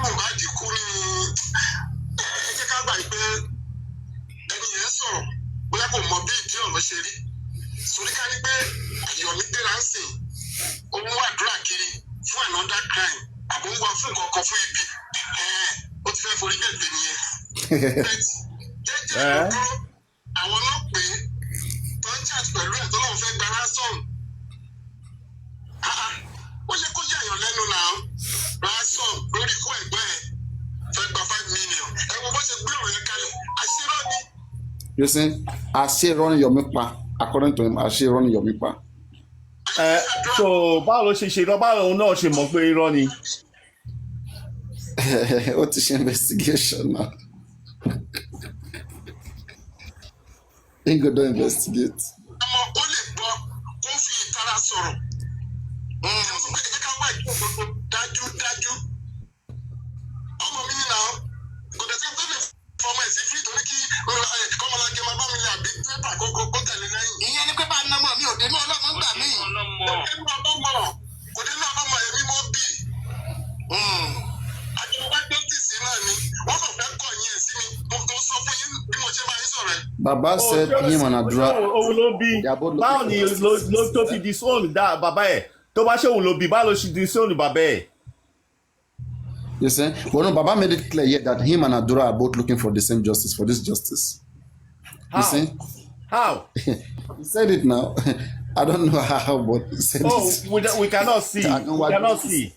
Mohbad kú ní ẹ jẹ́ ká gbà pé ẹni yẹn sọ̀rọ̀ bóyá kò mọ bí ìdí ọ̀rọ̀ ṣe rí sórí ká ní pé Yomi gbéra ń sìn òun wà dúrà kiri fún another crime àbò ń wá fún nǹkan kan fún ibi ó ti fẹ́ forí bẹ̀rẹ̀ nìyẹn. Jẹ́jẹ́ ló dúró àwọn náà pé tó ń chat pẹ̀lú ẹ̀ tó lóun fẹ́ gba ransom. Ó yẹ kó yàyàn lẹ́nu náà ransom lórí ikú ẹ̀gbẹ́ ẹ̀ fẹ́ gba 5 million. Ẹ wo bó ṣe gbé ọ̀rọ̀ yẹn kalẹ̀ àṣírọ́ ni. You see, àṣírọ́ ni Yomi pa. According to him, àṣírọ́ ni Yomi pa. So báwo ló ṣe ṣe irọ́ báwo òun náà ṣe mọ̀ pé irọ́ ni. Ó ti ṣe investigation náà. He go don investigate. Ọmọ ó lè gbọ́ kó fi ìtara sọ̀rọ̀. Ẹ ká wá ìjọba dájúdájú. Ọmọ mi nínú àwọn kò dẹ̀ sí pé fọmọ ẹ̀sìn fún ìtòrí kí kọ́mọlágé máa bá mi lè àbí pépà kó tẹ̀lé lẹ́yìn. Ìyẹn ni pépà ń nọmọ mi ò dé ní ọlọ́mọ gbà mí. Kò dé ní ọlọ́mọ ẹ̀mí mọ́ bì. Àjọba dọ́tìsì náà ni wọ́n kàn fẹ́ kọ̀ yín sí mi. Mo tó sọ fún yín bí mo ṣe máa ń sọ̀rọ̀ ẹ̀. Baba said him and Adura. Òun ló bí báwo ni ló tó fi disown dá bàbá ẹ̀ tó bá ṣe òun ló bí báwo ló ṣe disown bàbá ẹ̀. You see? Well, no, Baba made it clear yet that him and Adura are both looking for the same justice, for this justice. How? You see? How? He said it now. I don't know how, but he said it. We cannot see. We cannot see.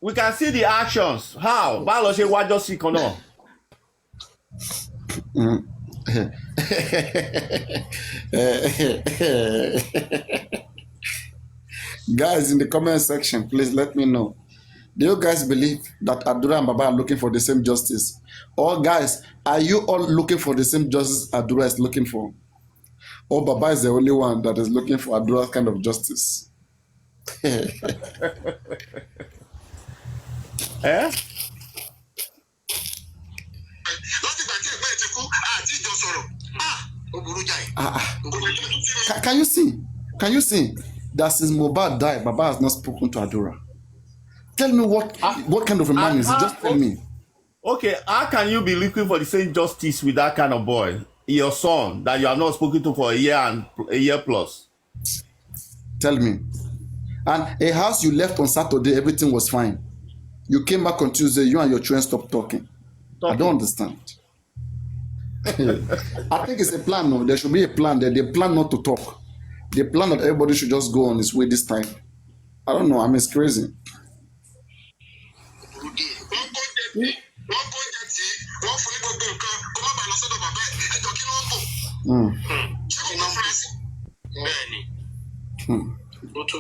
We can see the actions. How? Báwo ló ṣe wá justice kan náà? Guys, in the comment section, please let me know. Do you guys believe that Adura and Baba are looking for the same justice? Or guys, are you all looking for the same justice Adura is looking for? Or Baba is the only one that is looking for Adura's kind of justice? Eh? Can you see? Can you see that since Mohbad died, Baba has not spoken to Adura? Tell me what kind of a man is he? Just tell me. Okay, how can you be looking for the same justice with that kind of boy, your son, that you have not spoken to for a year plus? Tell me. And a house you left on Saturday, everything was fine. You came back on Tuesday, you and your children stopped talking. I don't understand. I think it's a plan. No, there should be a plan. They plan not to talk. They plan that everybody should just go on his way this time. I don't know. I mean, it's crazy.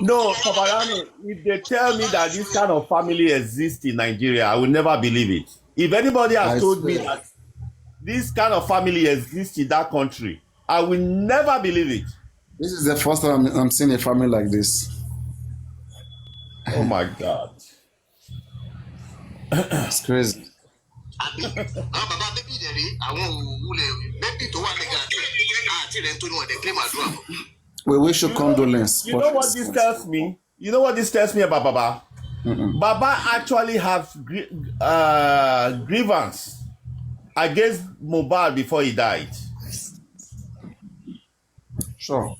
No, papariano, if they tell me that this kind of family exists in Nigeria, I will never believe it. If anybody has told me that this kind of family exists in that country, I will never believe it. This is the first time I'm seeing a family like this. Oh my God. It's crazy. We wish you condolence. You know what this tells me? You know what this tells me about Baba? Baba actually have grievance against Mohbad before he died. Sure.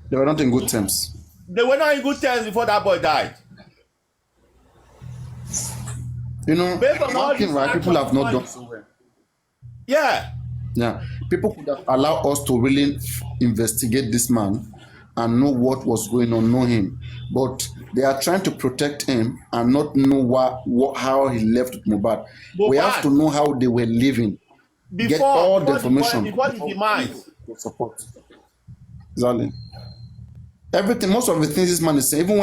They were not in good terms. They were not in good terms before that boy died. You know, one thing, right? People have not done so well. Yeah. Yeah. People could have allowed us to really investigate this man and know what was going on, know him. But they are trying to protect him and not know how he left with Mohbad. We have to know how they were living. Get all the information. Before the demise. Support. Exactly. Everything, most of the things this man is saying, even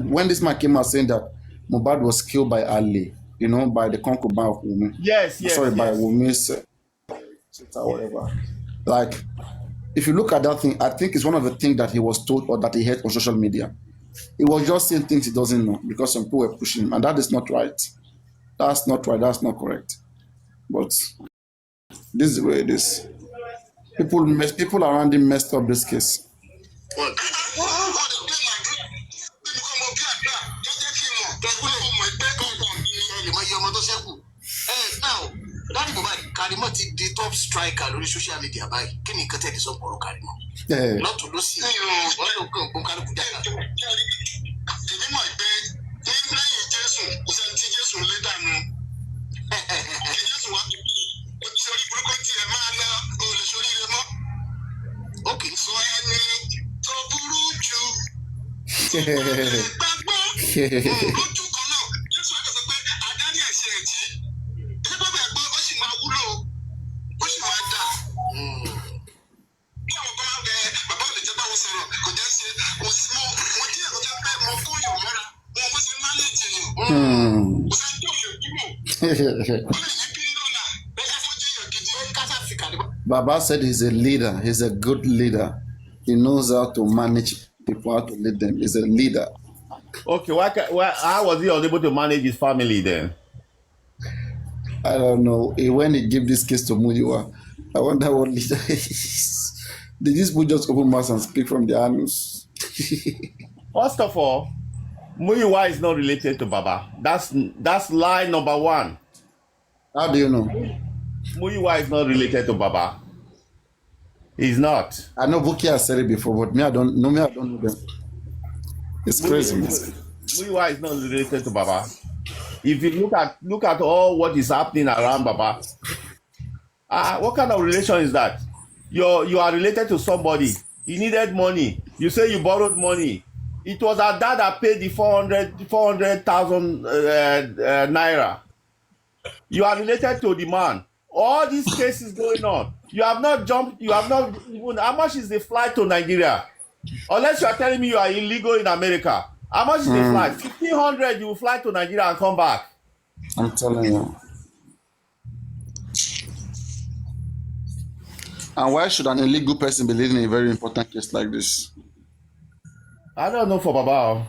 when this man came out saying that Mohbad was killed by Ali, you know, by the concubine of Wunmi. By Wunmi's or whatever. Like, if you look at that thing, I think it's one of the things that he was told or that he heard on social media. He was just saying things he doesn't know because some people were pushing him, and that is not right. That's not right. That's not correct. But this is the way it is. People around him messed up this case. Now, that Mohbad Karimo ti di top striker lórí social media báyìí. Kí ni nǹkan tẹ̀lé sọ pọ̀rọ̀ Karimo? Lọ́tún ló sì. Wọ́n lè kó nǹkan kálukú dára. Èmi mọ̀ pé ní lẹ́yìn Jésù, kò sẹ́ni tí Jésù lé dànù. Jésù wá ti sori burúkú tí ẹ máa lọ olùsórí rẹ mọ́. Ókè sọ ẹni tó burú jù. Gbàgbọ́ lójú kan náà, Jésù wá sọ pé àdáni ẹ̀ṣẹ̀ ẹ̀jì. Ẹgbẹ́ gbàgbọ́ ó sì máa wúlò, ó sì máa dà. Bí àwọn kan máa bẹ bàbá òde jẹ́ báwo sọ̀rọ̀, kò jẹ́ ṣe mo jẹ́ ẹ̀rọ jẹ́ pé mo kó yàn mọ́ra, mo ṣe máa lè jẹ̀yàn. Kò sẹ́ni tó yẹ kúrò. Ó lè yí pírí lọ́la, bẹ́ẹ̀ fọ́ jẹ́yàn gidi, ó ń kásá fi kàdé. Baba said he's a leader. He's a good leader. He knows how to manage people, how to lead them. He's a leader. Okay, how was he unable to manage his family then? I don't know. When he gave this case to Muyiwa, I wonder what leader is. Did these people just open mouth and speak from their anus? First of all, Muyiwa is not related to Baba. That's lie number one. How do you know? Muyiwa is not related to Baba. He's not. I know Buki has said it before, but me, I don't know them. It's crazy. Muyiwa is not related to Baba. If you look at all what is happening around Baba, what kind of relation is that? You are related to somebody. You needed money. You say you borrowed money. It was our dad that paid the 400,000 naira. You are related to the man. All these cases going on. You have not even, how much is the flight to Nigeria? Unless you are telling me you are illegal in America. How much is the flight? 1,500, you will fly to Nigeria and come back. I'm telling you. And why should an illegal person be leading a very important case like this? I don't know for Baba.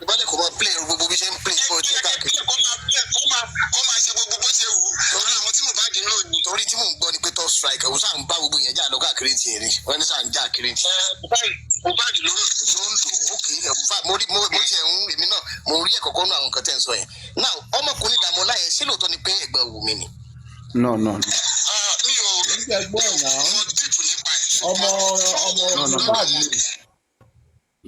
Ìbálẹ̀ kò máa play gbogbo bí ṣe ń play fún ọjọ́ káàkiri. Kó máa ṣe gbogbo bó ṣe wù. Torí àwọn tí mo bá dín lónìí. Torí tí mò ń gbọ́ ni pé top strike òun sáà ń bá gbogbo yẹn jà lọ káàkiri ti èrè. Wọ́n ní sáà ń jà kiri ti. Mo bá dín lórí ìdòdó ń lò ókè. Mo ti ẹ̀ ń èmi náà mo rí ẹ̀kọ́ kọ́nú àwọn nǹkan tẹ̀ ń sọ yẹn. Now ọmọkùnrin Dàmọ́lá yẹn ṣé lóòótọ́ ni pé ẹ̀gbọ́n wù mí ni? No. Mi ò ọmọ dìbò nípa ẹ̀. Ọmọ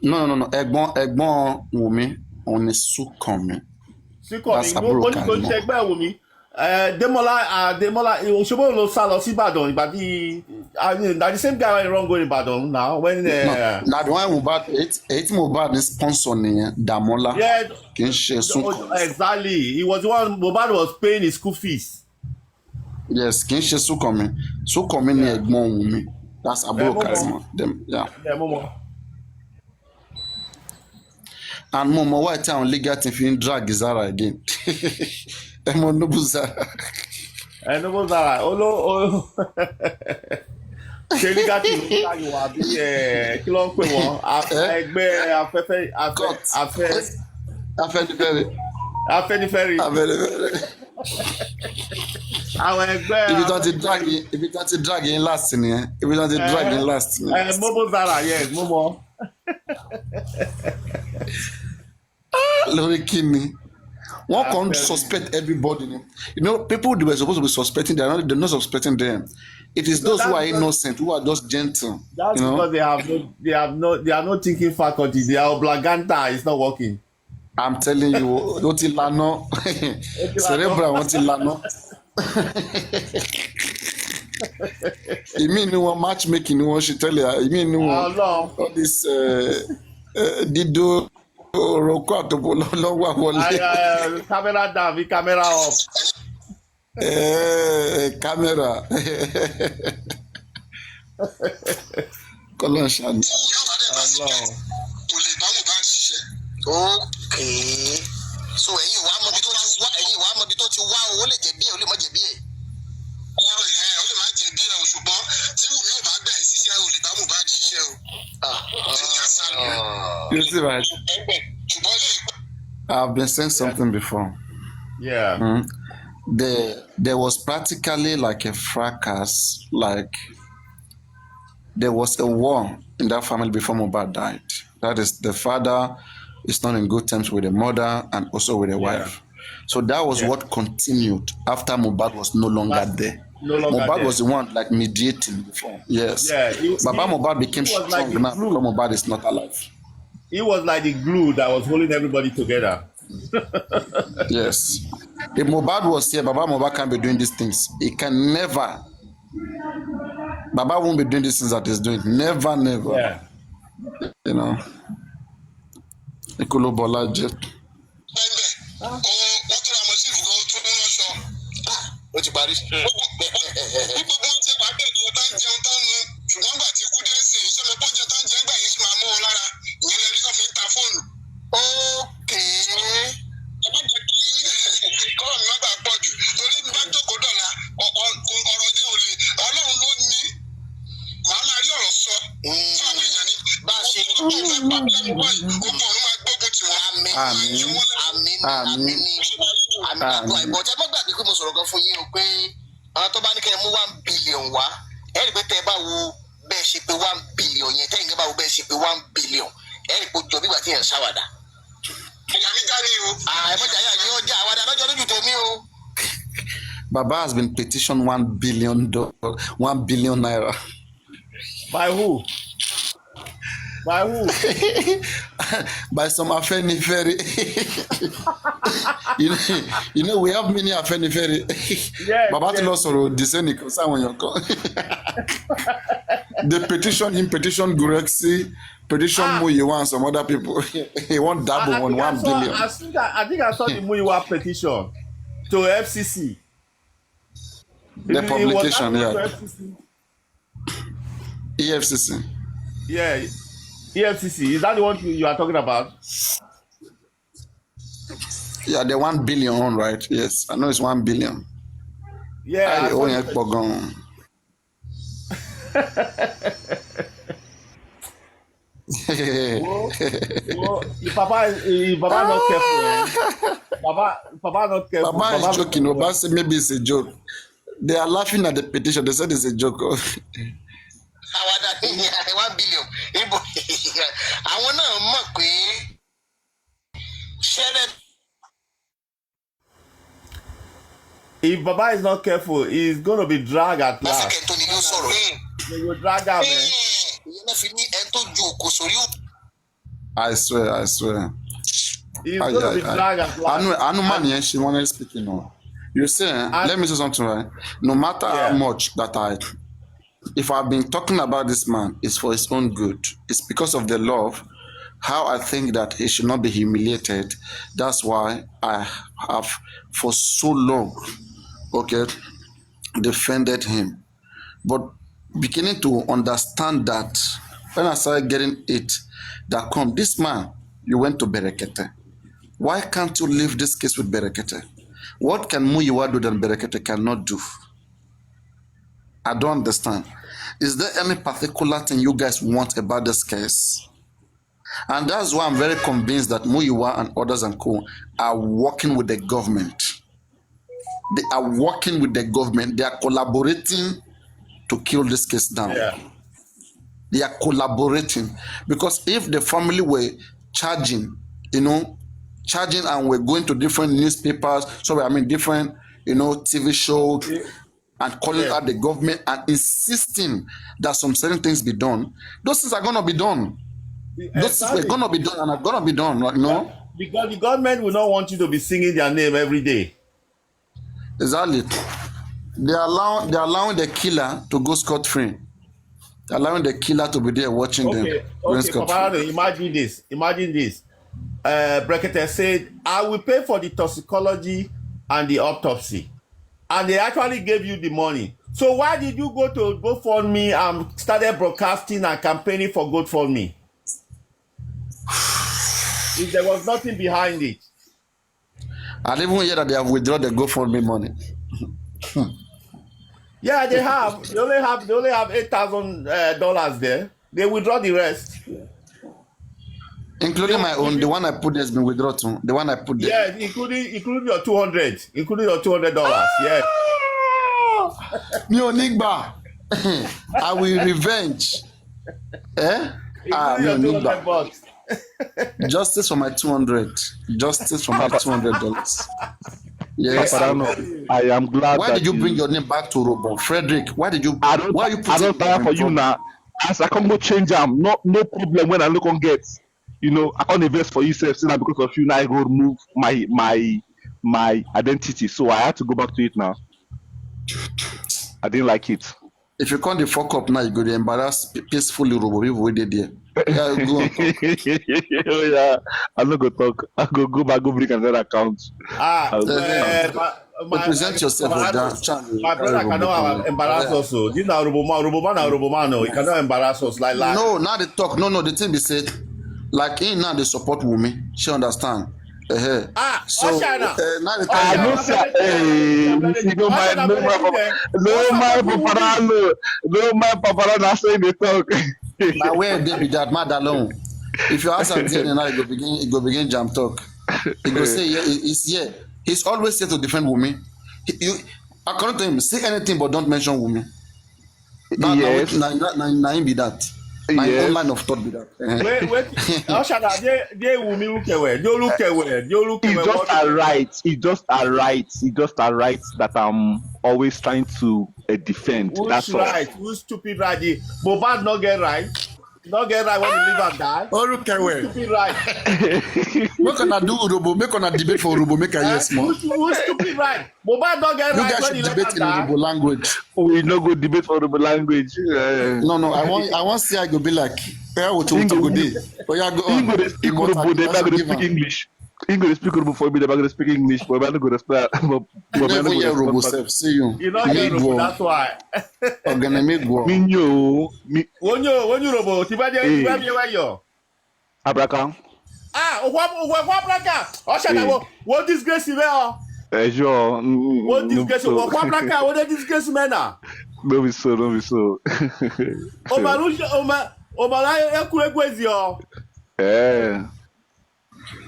No. Ẹ̀gbọ́n Wùmí, òun ni Súnkànmí. Súnkànmí, ó ní kò ń ṣe ẹgbẹ́ Wùmí. Demola, Òṣogbo ló sá lọ sí Ìbàdàn ìgbà tí na the same guy went wrong going Ìbàdàn now when. Na the one Mohbad èyí tí Mohbad ní sponsor nìyẹn Dàmọ́lá kì í ṣe Súnkànmí. Exactly, he was the one Mohbad was paying his school fees. Yes, kì í ṣe Súnkànmí. Súnkànmí ni ẹ̀gbọ́n Wùmí. That's àbúrò Karimo. Yeah, Momo. And Momo, why town legal team fi drag Zara again? Emo Nobu Zara. Nobu Zara. Olo. Ṣé legal team drag wà bí kí ló ń pè wọ́n? Ẹgbẹ́ Afẹ́nifẹ́re. Àwọn ẹgbẹ́. Ibi tó ti drag in last nìyẹn. Momo Zara, yes, Momo. Lórí kíni one can't suspect everybody. You know, people they were supposed to be suspecting, they're not suspecting them. It is those who are innocent, who are just gentle. That's because they are not thinking faculty. They are oblaganta. It's not working. I'm telling you, ó ti lànà. Cerebral wọ́n ti lànà. Ìmí ni wọ́n matchmaking ni wọ́n ṣe tẹ́lẹ̀. Ìmí ni wọ́n all this dídó orúkọ àtòbó lọ́wọ́ wọlé. Camera down, be camera up. Camera. Kọ́lọ́ ṣáà. Okay. So ẹ̀yin wàá mọ bí tó ti wá owó lè jẹ̀bi ẹ̀ ó lè má jẹ̀bi ẹ̀. Ọ̀rọ̀ ìyẹn ó lè má jẹ̀bi ẹ̀ o ṣùgbọ́n tí Wùmí ò bá gbà ẹ̀ ṣiṣẹ́ o lè bá Mohbad ṣiṣẹ́ o. You see, right? I've been saying something before. Yeah. There was practically like a fracas, like there was a war in that family before Mohbad died. That is, the father is not in good terms with the mother and also with the wife. So that was what continued after Mohbad was no longer there. Mohbad was the one like mediating before. Yes. Yeah. Baba Mohbad became strong like now because Mohbad is not alive. He was like the glue that was holding everybody together. Yes. If Mohbad was here, Baba Mohbad can't be doing these things. He can never. Baba won't be doing these things that he's doing. Never, never. Yeah. You know. Ikolo Bola jet. Baba has been petitioned $1 billion, $1 billion naira. By who? By who? By some Afenifere. you know, we have many Afenifere. Yes, Baba tell us or descend when you come. They petition him, petition Gurexi, petition Muyiwa and some other people. He want double on 1 billion. I think I saw the Muyiwa petition to FCC. The publication, yeah. EFCC. Yeah, EFCC. Is that the one you are talking about? Yeah, the 1 billion one, right? Yes, I know it's 1 billion. Yeah. If Papa not careful. Papa not careful. Papa is joking. Papa say maybe it's a joke. They are laughing at the petition. They said it's a joke. 1 billion. I want to mock If Baba is not careful, he's going to be dragged at last. They will drag him, man. I swear. He's going to be dragged at last. I know man, she wanted speaking on. You say, let me say something, right? No matter how much that if I've been talking about this man, it's for his own good. It's because of the love, how I think that he should not be humiliated. That's why I have, for so long, defended him. But beginning to understand that, when I started getting it, that this man, you went to Berekete. Why can't you leave this case with Berekete? What can Muyiwa do that Berekete cannot do? I don't understand. Is there any particular thing you guys want about this case? And that's why I'm very convinced that Muyiwa and others and co are working with the government. They are working with the government. They are collaborating to kill this case down. Yeah. They are collaborating. Because if the family were charging and we're going to different newspapers, different, TV shows, and calling out the government and insisting that some certain things be done, those things are going to be done. Those things were going to be done and are going to be done, right? No? Because the government will not want you to be singing their name every day. Exactly. They are allowing the killer to go scot-free. They're allowing the killer to be there watching them. Okay, Papa, imagine this. Brekete said, I will pay for the toxicology and the autopsy. And they actually gave you the money. So why did you go to GoFundMe and started broadcasting and campaigning for GoFundMe? If there was nothing behind it. I didn't even hear that they have withdrawn the GoFundMe money. Yeah, they have. They only have $8,000 there. They withdraw the rest. Including my own, the one I put there has been withdrawn too. The one I put there. Yeah, including your $200. Including your $200. Yeah. Mio Nigba. I will revenge. Mio Nigba. Justice for my 200. Justice for my $200. Yes. I am glad. Why did you bring your name back to Robo? Frederick, why did you? I don't buy for you now. As I come go change them, no problem when I look on get. I can't invest for you, sir, because of you now I go remove my identity. So I had to go back to it now. I didn't like it. If you can't fuck up now, you go to embarrass peacefully Robo people we did there. Yeah, go on. Oh, yeah. I'm not gonna talk. I go back, go bring another account. Represent yourself. My brother cannot embarrass us. So this now Robomano. He cannot embarrass us like. No, now they talk. No, the thing they say, like now they support women. She understand. So now they talk. I know, sir. No my paparano saying they talk. Now where they be that mad alone? If you ask him again, now he go begin jam talk. He go say he's here. He's always here to defend women. According to him, say anything but don't mention women. Yes. Now him be that. My own line of thought be that. Wait. They women look away. They look away. It's just a right that I'm always trying to defend. That's right. Who's stupid right? MOHBAD not get right. Not get right when you live and die. Oh, look away. Stupid right. Make on do Urobo. Make on debate for Urobo. Make a yes more. Who's stupid right? MOHBAD not get right when you live and die. Urobo language. We no go debate for Urobo language. No. I want to see I go be like. Where would you go there? Oh yeah, go on. They go speak Urobo. They not go speak English. English speak Urobo for me. They not go speak English. But I'm not go speak. You never hear Urobo self. See you. You know Urobo. That's why. Minyo. Wonyo Urobo. Tibaje where you? Abraka. What Abraka? Oshana, what disgrace you there? Sure. What disgrace? What Abraka? What disgrace man? No be so. Omara ekuegwezio.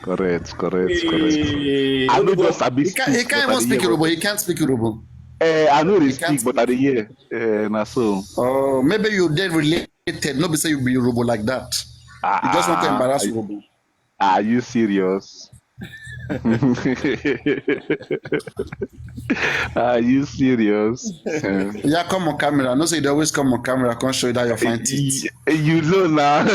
Correct. I know just a bit. He can't even speak Urobo. He can't speak Urobo. I know they speak, but at the year, na so. Oh, maybe you dead related. Nobody say you be Urobo like that. You just want to embarrass Urobo. Are you serious? Are you serious? Yeah, come on camera. No say they always come on camera. I can't show you that your fine teeth. You know now.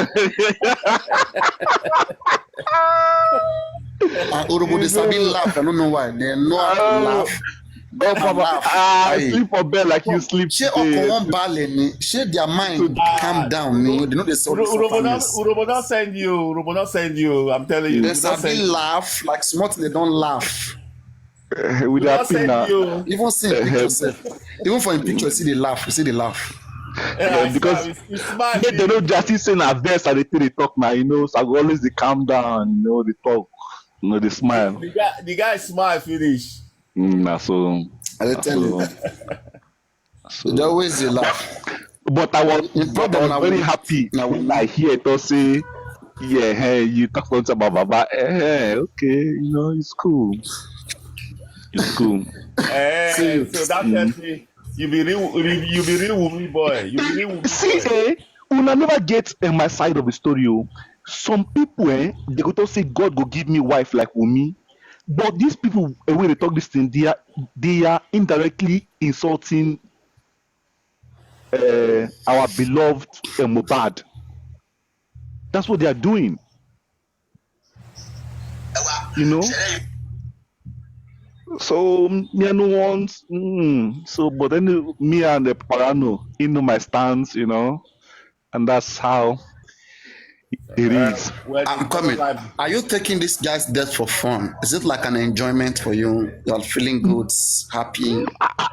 Urobo, they sabi laugh. I don't know why. They know how to laugh. Sleep for bed like you sleep. Share their mind calm down. They know they saw Urobo not send you. I'm telling you. They sabi laugh like smart. They don't laugh. With that pin even see in pictures. Even for in pictures, see they laugh. You see they laugh. Because they don't just say a verse and they talk now. So I go always they calm down. They talk. They smile. The guy smile finish. So I tell you. They always they laugh. But I was very happy when I hear it say, yeah, hey, you talk something about Baba. Okay, it's cool. It's cool. So that you be real woman boy. You be real woman boy. See, una never get my side of the story. Some people, they go to say God go give me wife like Wumi. But these people, when they talk this thing, they are indirectly insulting our beloved MOHBAD. That's what they are doing. So me I no want. So, but then me and the papariano, my stance, and that's how it is. I'm coming. Are you taking this guy's death for fun? Is it like an enjoyment for you? You're feeling good, happy?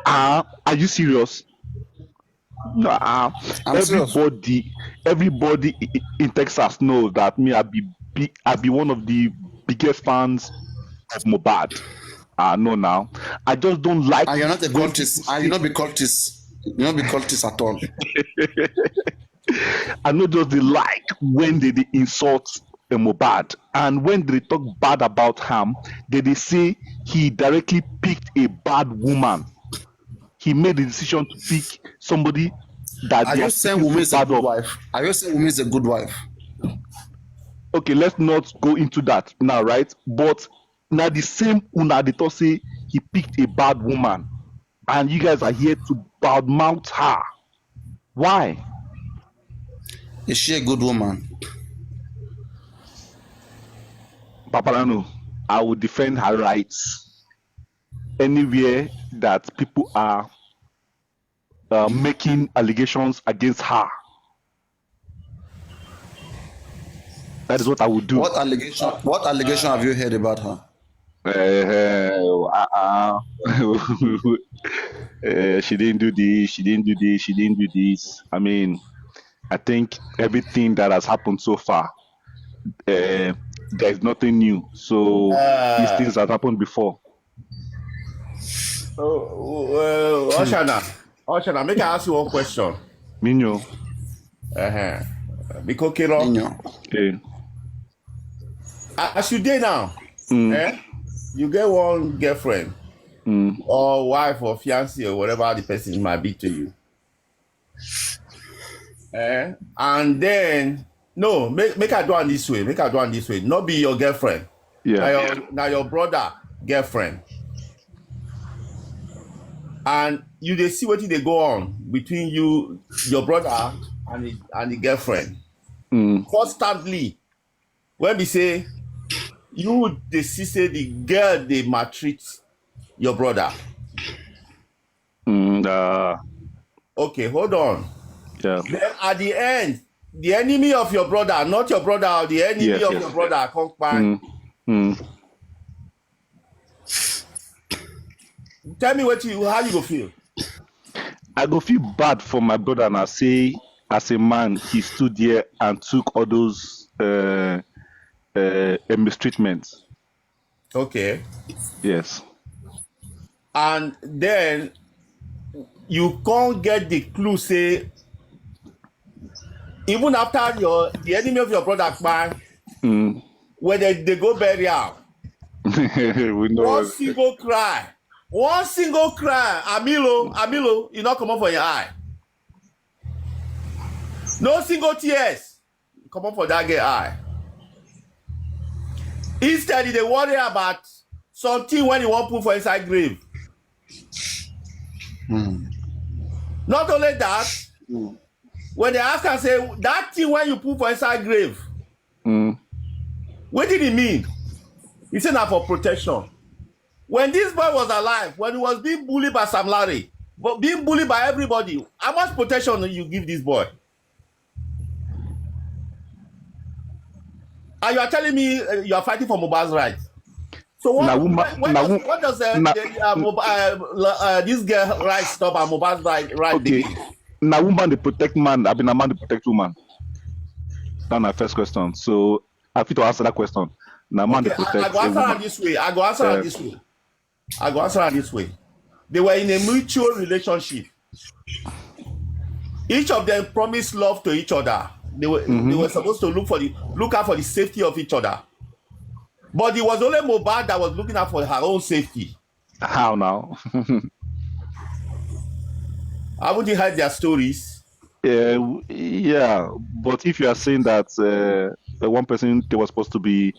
Are you serious? No, everybody in Texas knows that me I be one of the biggest fans of MOHBAD. No, now I just don't like. And you're not a cultist. And you not be cultist. You not be cultist at all. I know just they like when they insult MOHBAD, and when they talk bad about him, they say he directly picked a bad woman. He made the decision to pick somebody that. Are you saying woman is a good wife? Are you saying woman is a good wife? okay, let's not go into that now, right? But now the same una they thought say he picked a bad woman, and you guys are here to badmouth her. Why? Is she a good woman? Papariano, I will defend her rights anywhere that people are making allegations against her. That is what I would do. What allegation have you heard about her? She didn't do this, she didn't do this, she didn't do this. I mean, I think everything that has happened so far, there's nothing new. So these things have happened before. Oshana, make I ask you one question. Minyo. Because Kiro, Okay. as you did now, you get one girlfriend or wife or fiancé or whatever the person might be to you. And then, no, make her do it this way. Make her do it this way. Not be your girlfriend. Yeah. Now your brother girlfriend. And you they see what they go on between you, your brother, and the girlfriend. Constantly, when we say you they see say the girl they maltreat your brother. Okay, hold on. Yeah. Then at the end, the enemy of your brother, not your brother, or the enemy of your brother, come back. Tell me how you go feel. I go feel bad for my brother, and I say, as a man, he stood there and took all those mistreatments. Okay. Yes. And then you can't get the clue, say, even after the enemy of your brother, man, when they go burial, we know. one single cry, Amilo, you not come up for your eye. No single tears come up for that girl eye. Instead, they worry about something when you want to put for inside grave. Not only that, when they ask and say, that thing when you put for inside grave, what did it mean? He said that for protection. When this boy was alive, when he was being bullied by Sam Larry, but being bullied by everybody, how much protection do you give this boy? And you are telling me you are fighting for MOHBAD's rights. So what does this girl right stop and MOHBAD's right? Okay. Now woman they protect man, I've been a man to protect woman. That's my first question. So I have to answer that question. Now man they protect. I go answer her this way. I go answer her this way. They were in a mutual relationship. Each of them promised love to each other. They were supposed to look out for the safety of each other. But it was only MOHBAD that was looking out for her own safety. How now? Haven't you heard their stories? Yeah. But if you are saying that one person they was supposed to be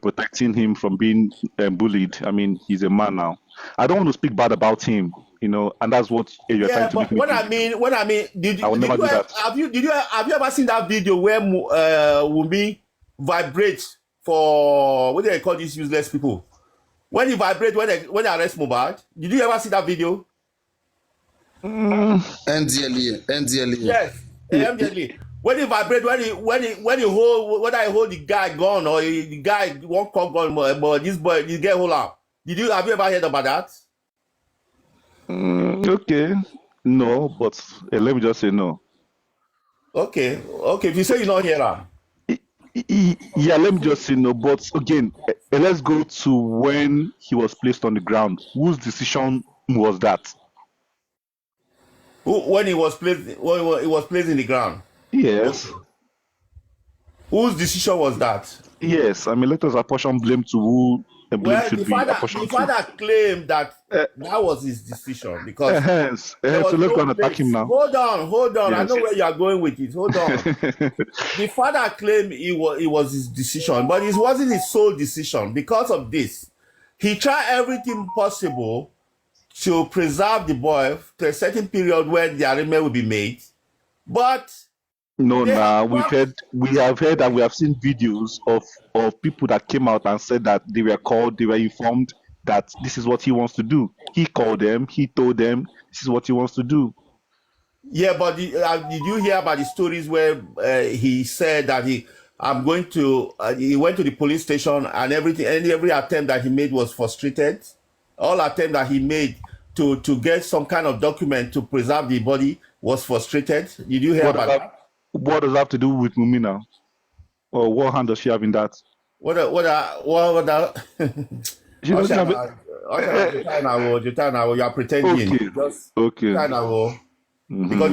protecting him from being bullied, I mean, he's a man now. I don't want to speak bad about him, you know, and that's what you're trying to do. What I mean, I will never do that. Have you ever seen that video where Wunmi vibrates for what do they call these useless people? When he vibrates when they arrest MOHBAD, did you ever see that video? NDLE. Yes, NDLE. When he vibrate, when he hold, whether I hold the guy gun or the guy won't call gun, but this girl hold up. Have you ever heard about that? Okay. No, but let me just say no. Okay. If you say you not hear her. Yeah, let me just say no. But again, let's go to when he was placed on the ground. Whose decision was that? When he was placed in the ground. Yes. Whose decision was that? Yes, I mean let us apportion blame to who blame should be apportioned to. The father claimed that That was his decision because there So was let's go no and attack him place. now. Hold on. I Yes. know where you are going with it. Hold on. The father claimed it was his decision, but it wasn't his sole decision. Because of this, he tried everything possible to preserve the boy to a certain period where the arrangement will be made. But No, they have we have heard and we have seen videos of people that came out and said that they were called, they were informed that this is what he wants to do. He called them, he told them this is what he wants to do. Yeah, but did you hear about the stories where he said that he went to the police station and every attempt that he made was frustrated? All attempt that he made to get some kind of document to preserve the body was frustrated. Did you hear about that? What does that have to do with Mumi now? Or what hand does she have in that? What She doesn't have it. You are pretending. Okay. Because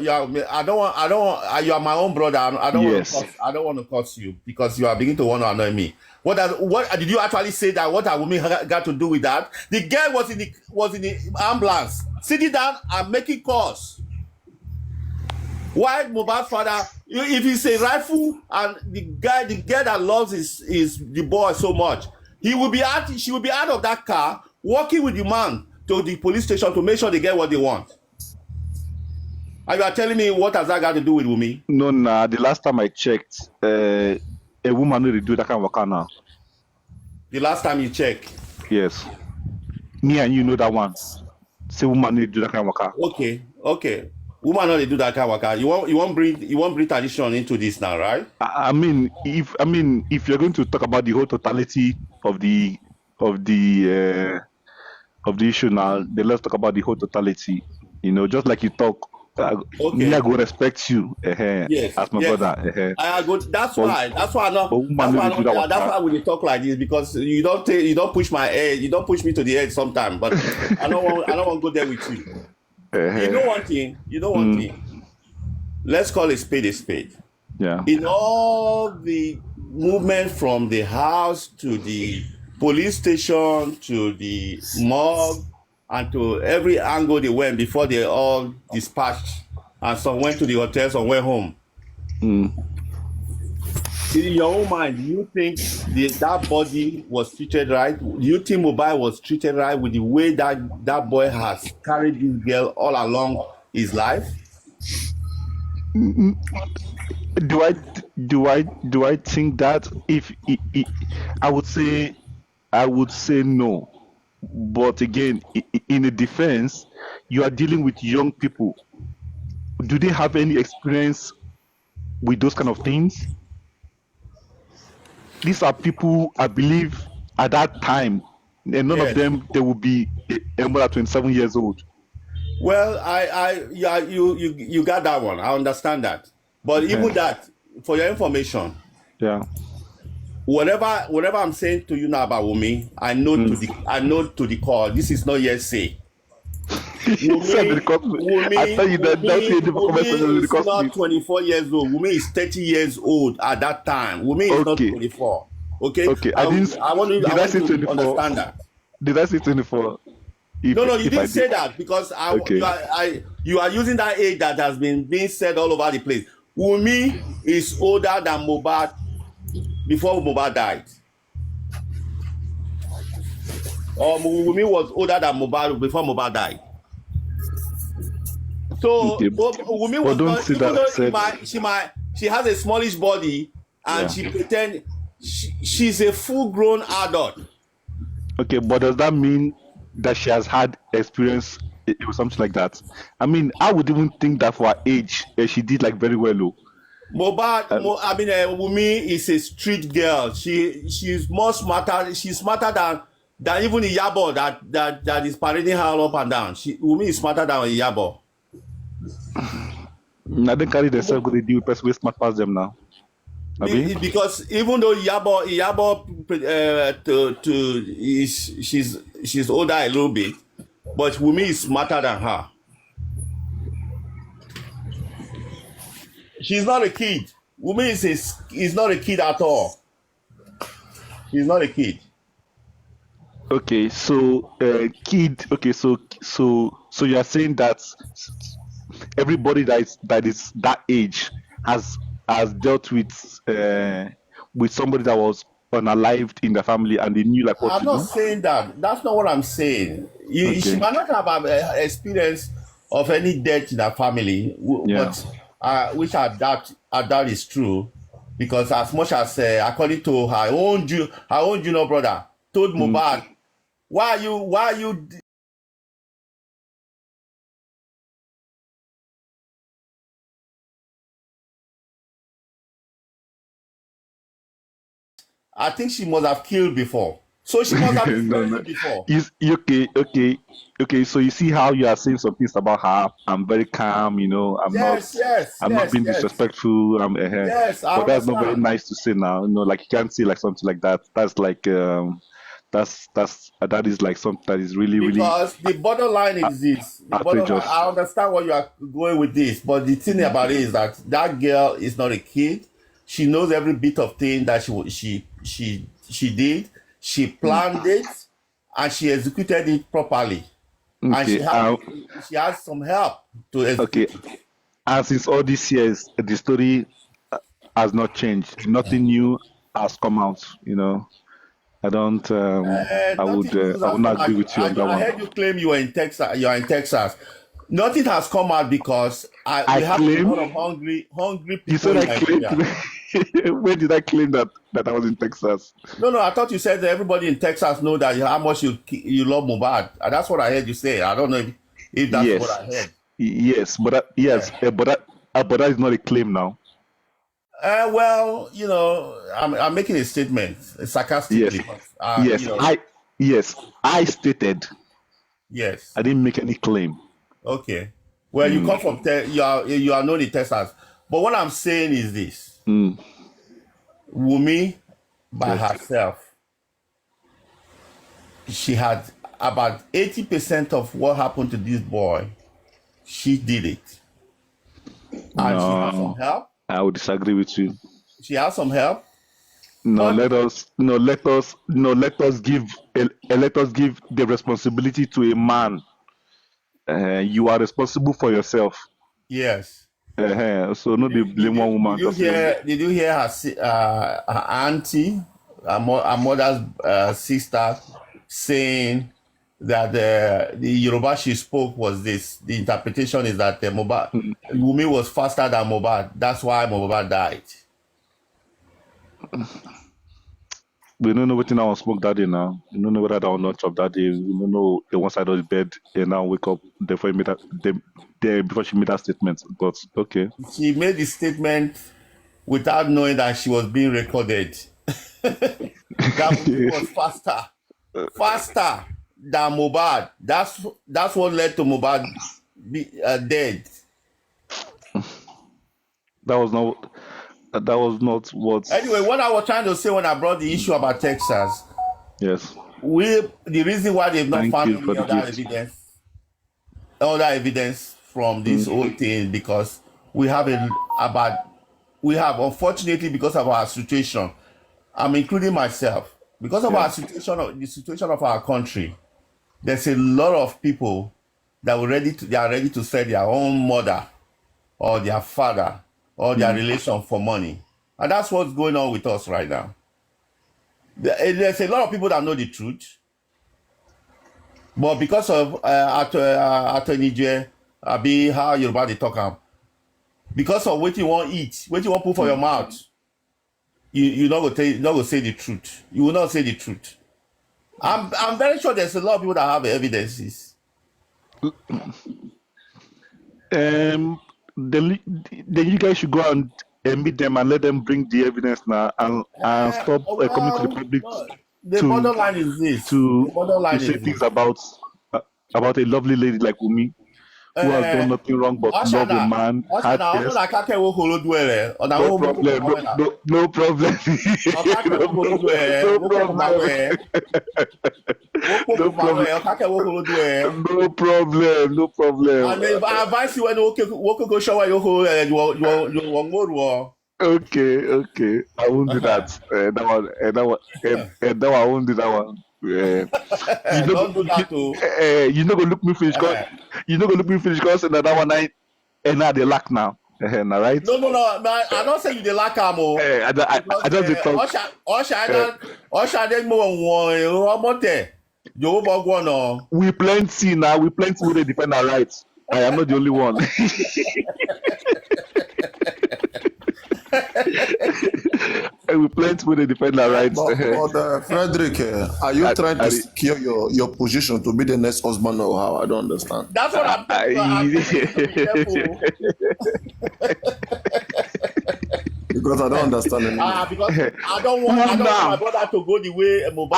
you are my own brother. I don't want to curse you because you are beginning to want to annoy me. What did you actually say that what a woman got to do with that? The girl was in the ambulance, sitting down and making calls. Why Mohbad's father, if it's a rifle and the girl that loves is the boy so much, she will be out of that car walking with the man to the police station to make sure they get what they want. And you are telling me what has that got to do with Wumi? No, the last time I checked, a woman will do that kind of work now. The last time you checked? Yes. Me and you know that one. Say woman will do that kind of work. Okay. Woman only do that kind of work. You won't bring tradition into this now, right? I mean, if you're going to talk about the whole totality of the issue now, then let's talk about the whole totality. You know, just like you talk. Me, I go respect you, yes, as my brother. I go. That's why we talk like this because you don't push my edge. You don't push me to the edge sometimes. But I don't want to go there with you. You know one thing. Let's call a spade a spade. Yeah. In all the movement from the house to the police station to the morgue and to every angle they went before they all dispatched, and some went to the hotel, some went home. In your own mind, do you think that body was treated right? Do you think Mohbad was treated right with the way that boy has carried this girl all along his life? Do I think that I would say no. But again, in a defense, you are dealing with young people. Do they have any experience with those kind of things? These are people, I believe, at that time, and none of them, they will be more than 27 years old. Well, you got that one. I understand that. But even that, for your information, whatever I'm saying to you now about Wumi, I know to the core. This is not yet say. Wumi is not 24 years old. Wumi is 30 years old at that time. Wumi is not 24. Okay. I want you to understand that. Did I say 24? No, you didn't say that because you are using that age that has been being said all over the place. Wumi is older than Mohbad before Mohbad died. Or Wumi was older than Mohbad before Mohbad died. So Wumi was not, she has a smallish body and she pretend she's a full-grown adult. Okay, but does that mean that she has had experience with something like that? I mean, I would even think that for her age, she did like very well. Wumi is a street girl. She's more smarter. She's smarter than even Iyabo that is parading her up and down. Wumi is smarter than Iyabo. I don't carry themselves with the person who smart past them now. Because even though Iyabo she's older a little bit, but Wumi is smarter than her. She's not a kid. Wumi is not a kid at all. She's not a kid. Okay, so kid. Okay, so you are saying that everybody that is that age has dealt with somebody that was unalived in the family, and they knew like what I'm to not do. saying that. That's not what I'm saying. She Okay. might not have experience of any death in her family, Yeah. but which I doubt is true, because as much as according to her own junior brother told Mm. Mohbad, why are you? I think she must have killed before, so she must have No, experienced no. it before. Okay. So you see how you are saying some things about her. I'm very calm, I'm not, Yes, yes, I'm not yes, being yes, disrespectful. yes. I But that's not very understand. nice to say now. Like you can't say like something like that. That's like, that is like something that is really, really Because the borderline is this. outrageous. I understand where you are going with this, but the thing about it is that that girl is not a kid. She knows every bit of thing that she did. She Mm. planned it, and she executed it properly. And Okay. she has some help to Okay. execute it. And since all these years, the story has not changed. Nothing new has come out. I don't. Nothing news I has would not come out. agree with you on that I one. heard you claim you were in Texas. You are in Texas. Nothing has come out because I we have a claim. lot of hungry You people said in I claimed. Nigeria. When did I claim that I was in Texas? No, I thought you said that everybody in Texas know that how much you love Mohbad. That's what I heard you say. I don't know if that's what Yes, I heard. yes, Yeah. but that is not a claim now. Well, I'm making a statement Yes, sarcastically. yes, I stated. Yes. I didn't make any claim. Okay. Well, you Mm, come from you are known in Texas, but what I'm saying is this: mm, Wumi by yes. herself, she had about 80% of what happened to this boy. She did it, and she has some No, help. I would disagree with you. She has some help, No, but let us give the responsibility to a man. You are responsible for yourself. yes. So not be blame one woman to say. Did you hear her auntie, her mother's sister, saying that the Yoruba she spoke was this? The interpretation is that Wumi was faster than Mohbad. That's why Mohbad died. We don't know what I was smoke that day now. We don't know whether that was not chop that day. We don't know the one side of the bed and now wake up before before she made that statement. But okay. She made the statement without knowing that she was being recorded. That Wumi was faster than Mohbad. That's what led to Mohbad be dead. That was not what. Anyway, what I was trying to say when I brought the issue about Texas, Yes. the reason why they've not Thank found you for any the gift. other evidence from this Mm, whole thing, because we have unfortunately, because of our situation, I'm including myself, because of yeah. the situation of our country. There's a lot of people that they are ready to sell their own mother or their father or their Mm, relation for money, and that's what's going on with us right now. There's a lot of people that know the truth, but because of Atonije, Abi, how Yoruba they talk am, because of what you want eat, what you want put for your mouth, you not go say the truth. You will not say the truth. I'm very sure there's a lot of people that have evidences. Um, then you guys should go and meet them and let them bring the evidence now and stop coming to the Well, public no, the to borderline is this. The to to borderline say is things this. uh, about a lovely lady like Umi who has done Uh, nothing wrong but love a Oshana, man, had ọ̀nà yes, àkàkẹ́ wo kò lójú ẹ̀ rẹ̀, ọ̀nà no àwọn ọmọ kòkò problem, máa wẹ̀ náà. no problem, Ọ̀kàkẹ́ wo no kò lójú problem, ẹ̀ rẹ̀, no wo kòkò máa problem, wẹ̀ ẹ́, wo kòkò no máa problem, wẹ̀ ẹ́, ọ̀kàkẹ́ wo kò lójú ẹ̀ ẹ́. no problem, no problem. And if I advise you when wo kòkò ṣọ́wọ́ yóò kó wọ́n ngóòrò ọ. Okay, I won't do that. That one, that one, that one, I won't do that one. Don't do that too. You know go look me finish cause you know go look me finish cause that one night and now they lack now. Now right? No. I don't say you the lack amo. I just talk. Osha then more you no. We plenty now. We plenty who they defend our rights. I am not the only one. We plenty who they defend our rights. But Frederick, are you trying to secure your position to be the next husband or how? I don't understand. That's what I'm Because I don't understand anymore. Because I don't want my brother to go the way MOHBAD.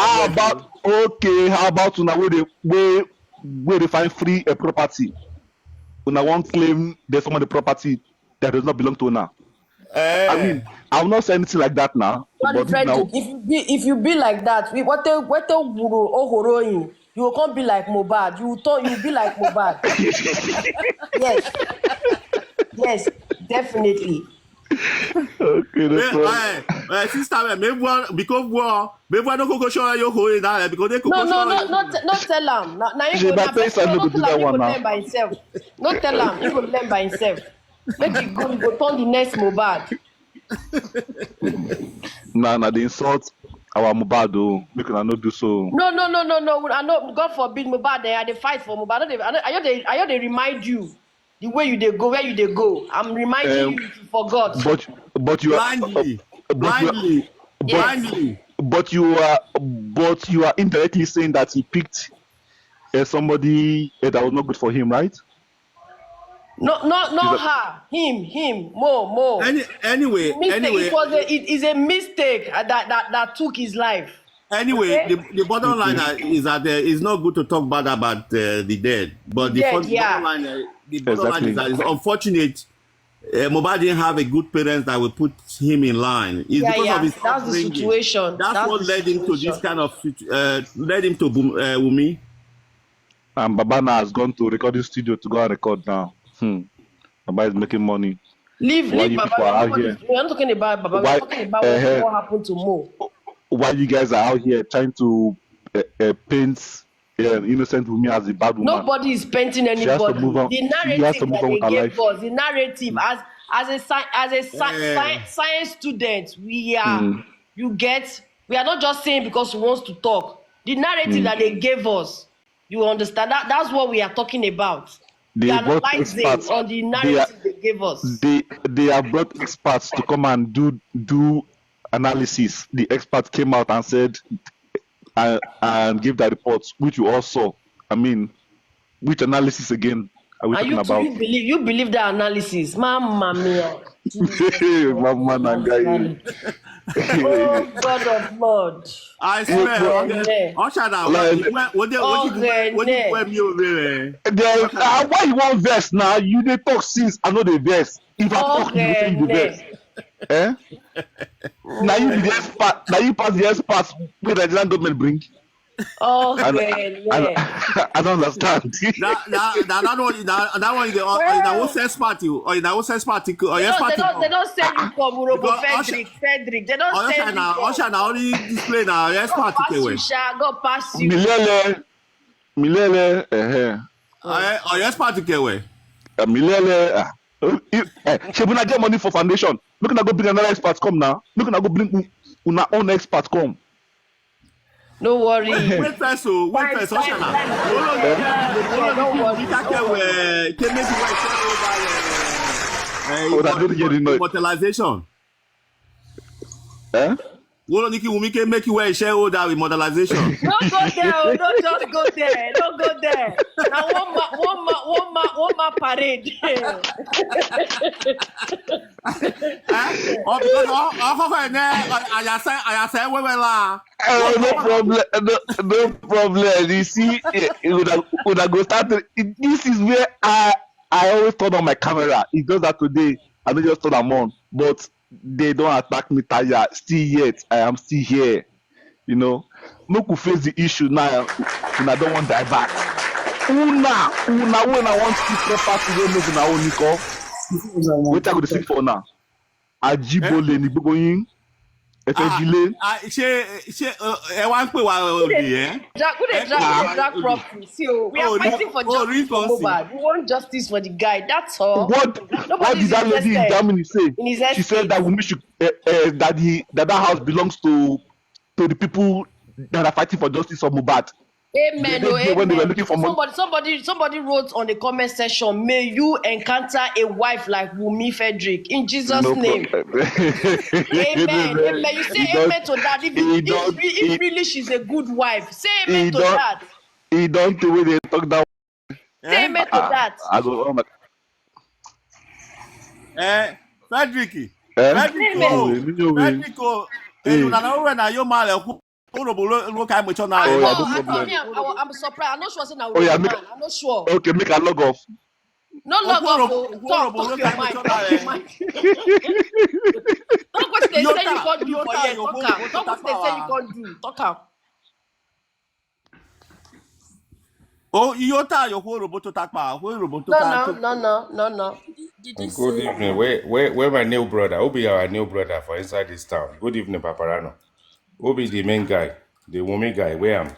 How about now where they find free a property? When I want claim there's some of the property that does not belong to now. I mean, I will not say anything like that now. But now, if you be like that, you will come be like MOHBAD. You will be like MOHBAD. Yes, definitely. Okay, sister, maybe because maybe I don't go show you who is that because they not tell him. Now you go learn by himself. Not tell him. He go learn by himself. Make you go turn the next MOHBAD. Nah, they insult our MOHBAD though. We can not do so. No. I know. God forbid MOHBAD. They fight for MOHBAD. I they remind you. The way you they go, where you they go. I'm reminding you if you forgot. But you are blindly. But you are indirectly saying that he picked somebody that was not good for him, right? No, her, him, more. Anyway, it is a mistake that took his life. Anyway, okay? the bottom line is that it's not good to talk bad about the dead, but the bottom line is that it's unfortunate. MOHBAD didn't have a good parents that will put him in line. It's because of his that's the situation. That's what led him to this kind of led him to Wumi. And Babana has gone to recording studio to go and record now. Baba is making money. Leave Baba. We're not talking about Baba. We're talking about what happened to Mo. Why you guys are out here trying to paint innocent Wumi as a bad woman? Nobody is painting anybody. The narrative that they gave us, the narrative as a science student, we are. We are not just saying because we want to talk. The narrative that they gave us, you understand that? That's what we are talking about. They are analyzing on the narrative they gave us. They have brought experts to come and do analysis. The experts came out and said and give their reports, which you all saw. I mean, which analysis again are we talking about? You believe that analysis? Mamma mia. Mama Nangai. Oh God of Lord. I swear. Why you want verse now? You dey talk since I know the verse. If I talk, you say the verse. Now you be the expert. Now you pass the experts with the Nigerian government bring. I don't understand. That one is the whole sex party or the whole sex party. They don't send you for Murobo Frederick. They don't send you for. Osha now only display now sex party. Go pass you. Milele. Oh, yes party kewe. Milele. She will not get money for foundation. Look at go bring another expert come now. Look at go bring una own expert come. No worry. Wait first, Osha now. Immortalization. Wumi can make you wear a shareholder with modelization. Don't go there. Don't just go there. Don't go there. Now one more parade. No problem. You see, would I go start? This is where I always turn on my camera. It's just that today I don't just turn them on, but they don't attack me tired. Still yet, I am still here. You know, no could face the issue now, and I don't want to divert. Una when I want to keep property, don't move na own Nico. What I go to speak for now? Ajibole ni going. Drag property. See, we are fighting for justice for MOHBAD. We want justice for the guy. That's all. What did that lady in Germany say? She said that Wunmi should that house belongs to the people that are fighting for justice for MOHBAD. Amen. When they were looking for somebody wrote on the comment section, may you encounter a wife like Wunmi Frederick in Jesus' name. Amen. Amen. You say amen to that. If really she's a good wife, say amen to that. He don't the way they talk that. Say amen to that. I go, oh my. Frederick. I'm surprised. I'm not sure. I'm not sure. Okay, make a log off. No log off. Talk your mind. Talk what they say you can't do for yet. Talk what they say you can't do. Talk out. Oh, Iota, your whole roboto takpa, whole roboto. No. Good evening. Where my new brother? Who be our new brother for inside this town? Good evening, Papariano. Who be the main guy, the woman guy? Where am?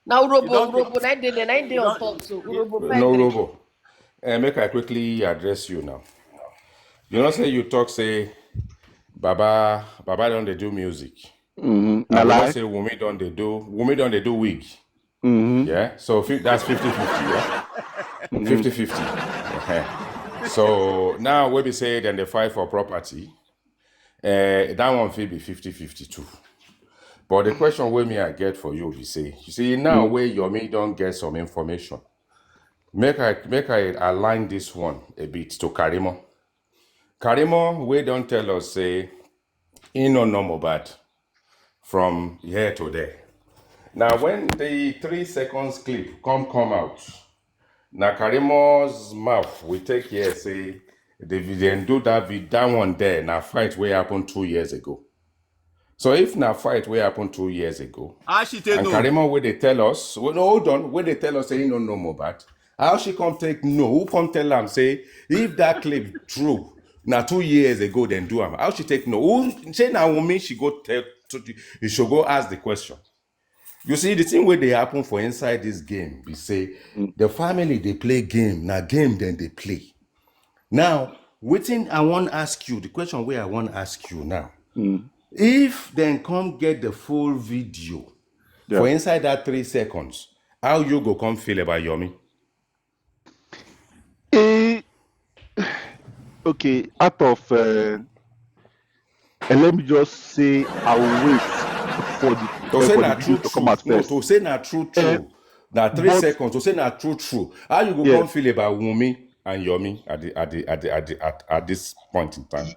Now Robo, 9 day on top. So no Robo. Make I quickly address you now. You know, say you talk, say Baba don't they do music. Mm-hmm. I like say Wunmi don't they do wig. Mm-hmm. Yeah, so that's 50-50. Yeah, 50-50. Okay. So now when we say then they fight for property, that one will be 50-50 too. But the question where me I get for you, you see now where Yomi don't get some information. Make I align this one a bit to Karimo. Karimo, we don't tell us say he no MOHBAD from here to there. Now when the 3 seconds clip come out, now Karimo's mouth we take here say they didn't do that one there. Now fight way happened 2 years ago. So if na fight wey happen 2 years ago, and Karimo where they tell us, well, no, hold on, where they tell us say he no MOHBAD, how she come take no? Who come tell am say if that clip true, now 2 years ago then do am? How she take no? Who say na Wunmi she go tell? You should go ask the question. You see the thing where they happen for inside this game, we say the family they play game, now game then they play. Now, waiting, I want to ask you the question where I want to ask you now. If then come get the full video for inside that 3 seconds, how you go come feel about Yomi? Okay, out of and let me just say I'll wait for the video to come out first. To say not true. Now 3 seconds to say not true. How you go come feel about Wunmi and Yomi at this point in time?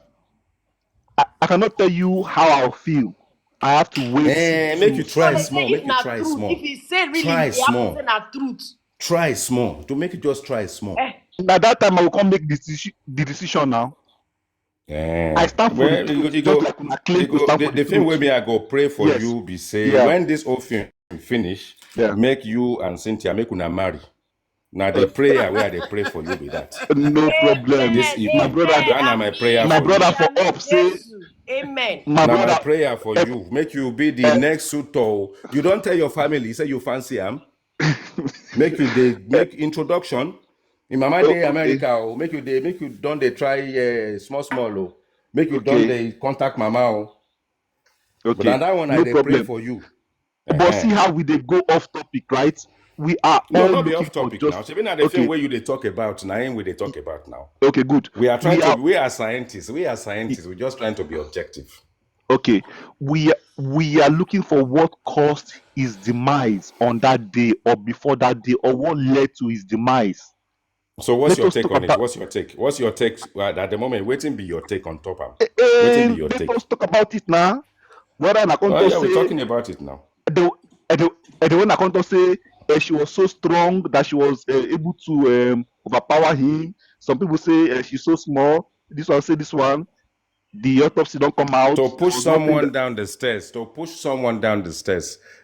I cannot tell you how I'll feel. I have to wait. Make you try small. Make you try truth. small. If you say really, try small. Truth. Try small. To make it just try small. At that time, I will come make the decision now. I stand for the thing where me I go pray for you be say when this whole thing finish, make you and Cynthia make una marry. Now the prayer where they pray for you with that. No problem. This evening, my brother, my prayer. My brother for up say, amen. My prayer for you, make you be the next suitor. You don't tell your family, say you fancy him. Make introduction. In Mama Day America, make you don't they try small. Make you don't they contact Mama. Okay. But that one I pray for you. But see how we they go off topic, right? We are not be off topic now. Even at the thing where you they talk about now, ain't we they talk about now. Okay, good. We are scientists. We are scientists. We're just trying to be objective. Okay. We are looking for what caused his demise on that day or before that day, or what led to his demise. So what's your take on it? What's your take? What's your take at the moment? Waiting be your take on top of waiting be your take. Let's talk about it now. We're talking about it now. The one I can't say she was so strong that she was able to overpower him. Some people say she's so small. This one say this one. The autopsy don't come out. To push someone down the stairs.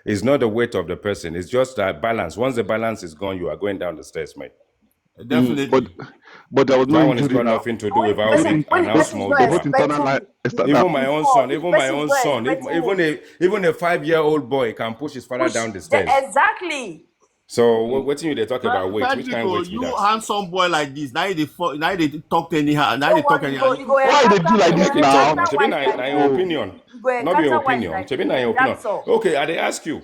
Is not the weight of the person. It's just that balance. Once the balance is gone, you are going down the stairs, mate. Definitely. But there was no That one has injury got now. nothing to do with how big When and the how person is small not you Both are. internal expecting line. Even my own son, the even my person is own not son, expecting it. even a 5-year-old boy can push his father down the stairs. Exactly. So what you they talk about weight? Which kind of weight be you that? handsome boy like this. Now they talk anyhow. Now they talk anyhow. Why they do like I this keep talking. now? Now, Shebi na your opinion. Not be your opinion. Shebi na your opinion. That's all. Okay, I dey ask you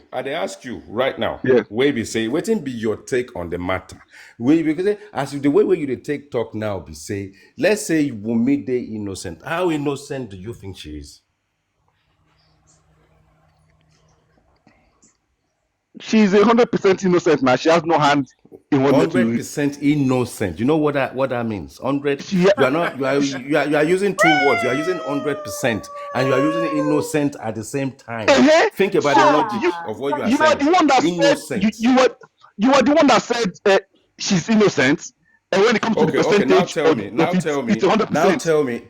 right now. Yeah. Wey be say, wetin be your take on the matter? Because as the way you dey take talk now be say, let's say Wunmi dey innocent. How innocent do you think she is? She's 100% innocent now. She has no hand in what led to it. 100% innocent. You know what that means? 100. She- You are using two words. You are using 100% and you are using innocent at the same time. Think about the logic of what you are You were saying. the one that Innocent. said you were the one that said she's innocent. And when it comes to the Okay. Now percentage, tell me. it's 100%.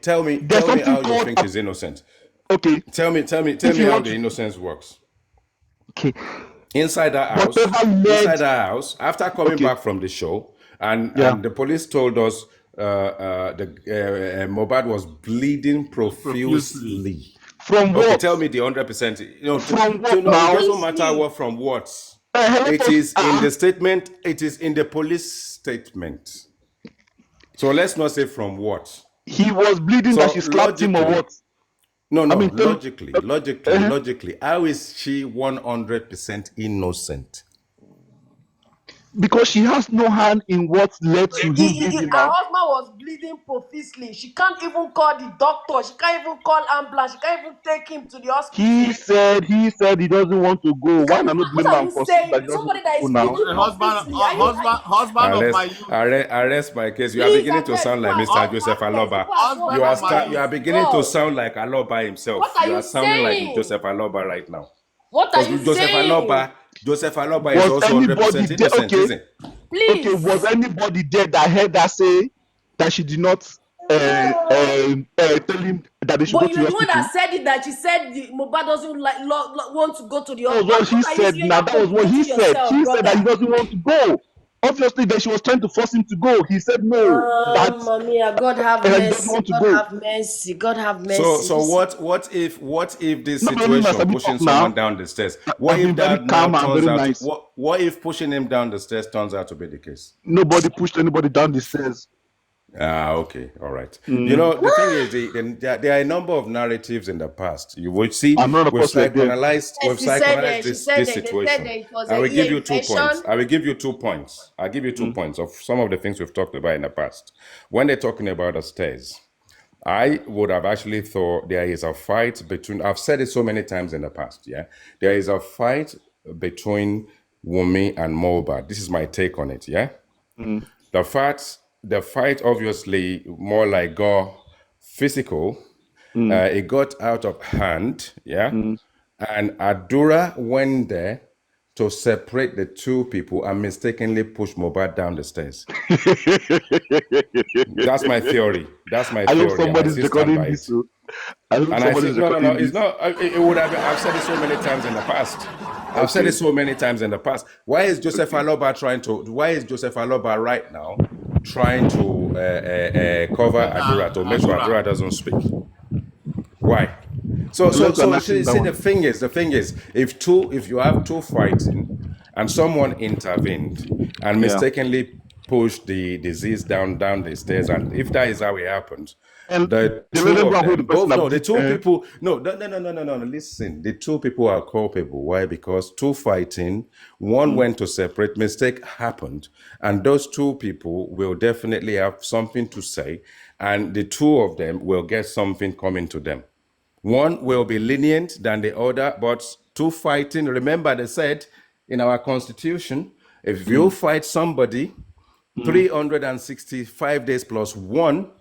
Tell me how you think she's innocent. Okay. Tell me how the innocence works. Okay. Inside that house, after coming back from the show, and the police told us MOHBAD was bleeding profusely. From what? Okay, tell me the 100%. From what now? It doesn't matter what from what. It is in the statement. It is in the police statement. So let's not say from what. He was bleeding that she slapped him or what? No. I mean, logically, how is she 100% innocent? Because she has no hand in what led to him bleeding Her husband was bleeding profusely. She can't even call the doctor. She can't even call ambulance. She can't even take him to the hospital. He said he doesn't want to go. Why not blame him for somebody that is bleeding husband of my youth. Arrest my case. You are beginning to sound like Mr. Joseph Aloba. You are beginning to sound like Aloba himself. What are you sounding saying? like Joseph Aloba right now. What are you saying? Joseph Aloba is also 100% innocent, isn't it? Please. Okay, was anybody there that heard her say that she did not tell him that they should go to the hospital? But you're the one that said it, that she said MOHBAD doesn't want to go to the hospital. That was what she said. Now that was what he said. She said that he doesn't want to go. Obviously, that she was trying to force him to go. He said no. God have mercy. God have mercy. So what if this situation pushing someone down the stairs? What if that now turns out? Nice. What if pushing him down the stairs turns out to be the case? Nobody pushed anybody down the stairs. Okay, all right. You know, the thing is, there are a number of narratives in the past. You will see, we've psychoanalyzed this situation. I will give you 2 points. I'll give you 2 points of some of the things we've talked about in the past. When they're talking about the stairs, I would have actually thought there is a fight between, I've said it so many times in the past, there is a fight between Wunmi and MOHBAD. This is my take on it, The fight obviously more like got physical. It got out of hand, and Adura went there to separate the two people and mistakenly push MOHBAD down the stairs. That's my theory. I hope somebody's recording this. And I think no, it's not. It would have. I've said it so many times in the past. Why is Joseph Aloba right now trying to cover Adura to make sure Adura doesn't speak? Why? So see, the thing is, if you have two fighting and someone intervened and mistakenly pushed the disease down the stairs, and if that is how it happened, the two people are culpable. Why? Because two fighting, one went to separate, mistake happened, and those two people will definitely have something to say, and the two of them will get something coming to them. One will be lenient than the other, but two fighting, remember they said in our constitution, if you fight somebody 365 days plus one,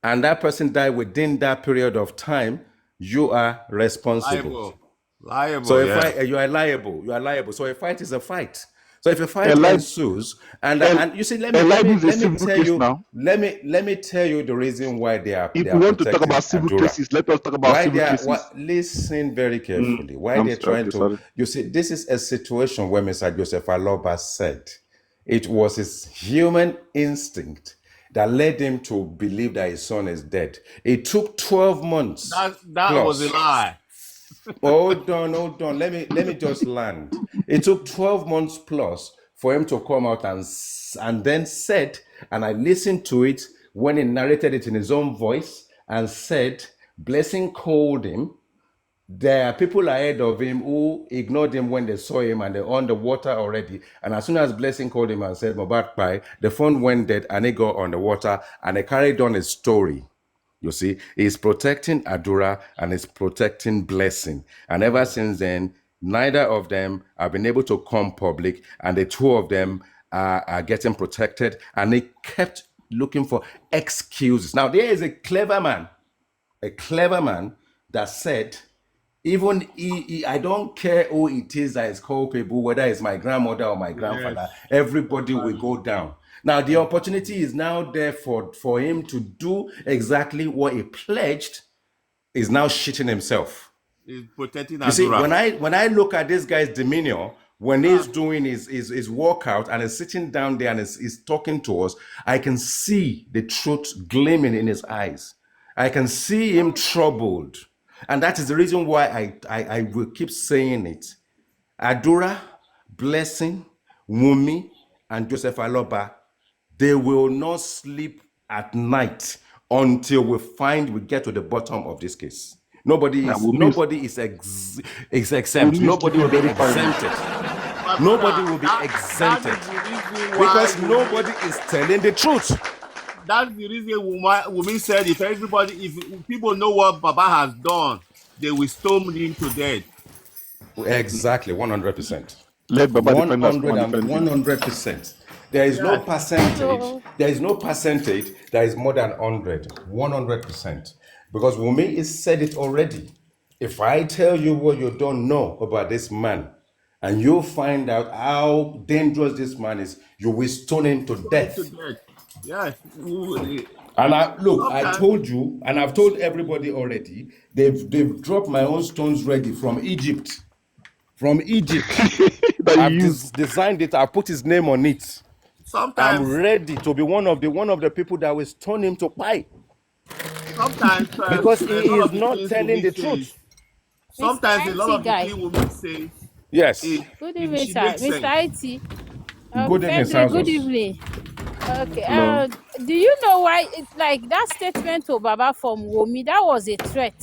and that person died within that period of time, you are responsible. Liable. So you are liable. So a fight is a fight. So if a fight ensues, and you see, let me tell you the reason why they are. If we want to talk about civil cases, let us talk about civil cases. Listen very carefully. Why they're trying to? You see, this is a situation where Mr. Joseph Aloba said It was his human instinct that led him to believe that his son is dead. It took 12 months. That was a lie. Hold on. Let me just land. It took 12 months plus for him to come out and then said, and I listened to it when he narrated it in his own voice and said, Blessing called him. There are people ahead of him who ignored him when they saw him and they're on the water already. And as soon as Blessing called him and said, Mohbad Pai, the phone went dead and he got on the water and they carried on his story. You see, he's protecting Adura and he's protecting Blessing. And ever since then, neither of them have been able to come public, and the two of them are getting protected, and they kept looking for excuses. Now, there is a clever man that said, even I don't care who it is that is culpable, whether it's my grandmother or my grandfather, everybody will go down. Now, the opportunity is now there for him to do exactly what he pledged. Is now shitting himself. He's protecting Adura. You see, when I look at this guy's demeanor, when he's doing his workout and is sitting down there and is talking to us, I can see the truth gleaming in his eyes. I can see him troubled. And that is the reason why I will keep saying it. Adura, Blessing, Wumi, and Joseph Aloba, they will not sleep at night until we get to the bottom of this case. Nobody is exempt. Nobody will be exempted. Nobody will be exempted because nobody is telling the truth. That's the reason Wumi said if people know what Baba has done, they will stone him to death. Exactly, 100%. Let Baba 100%. There is no percentage. There is no percentage that is more than 100%. Because Wumi has said it already. If I tell you what you don't know about this man, and you find out how dangerous this man is, you will stone him to death. Yes. And I told you, and I've told everybody already, they've dropped my own stones ready from Egypt. I've designed it. I put his name on it. Sometimes I'm ready to be one of the people that will stone him to pie. Sometimes because he is not telling the truth. Sometimes a lot of the things Wumi say. Yes. Good evening, sir. Mr. IT. Good evening, Good evening. Okay. Do you know why it's like that statement to Baba from Wumi? That was a threat.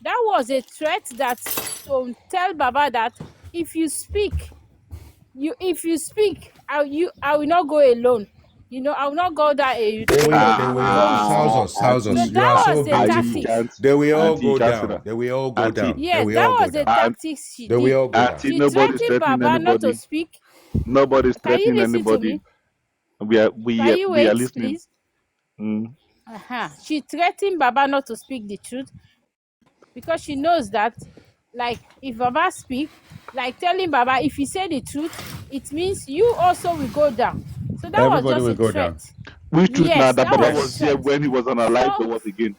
That was a threat that to tell Baba that if you speak, I will not go alone. You know, I will not go that. Thousands. That was the tactic. They will all go down. Yes, that was the tactic she did. They will all go down. She threatened Baba not to speak. Nobody's threatening anybody. We are listening. Please? She threatened Baba not to speak the truth because she knows that, like, if Baba speak, like telling Baba, if you say the truth, it means you also will go down. So that Everybody was just a threat. Down. Which truth now? That Baba was here when he was unalive. So, what again?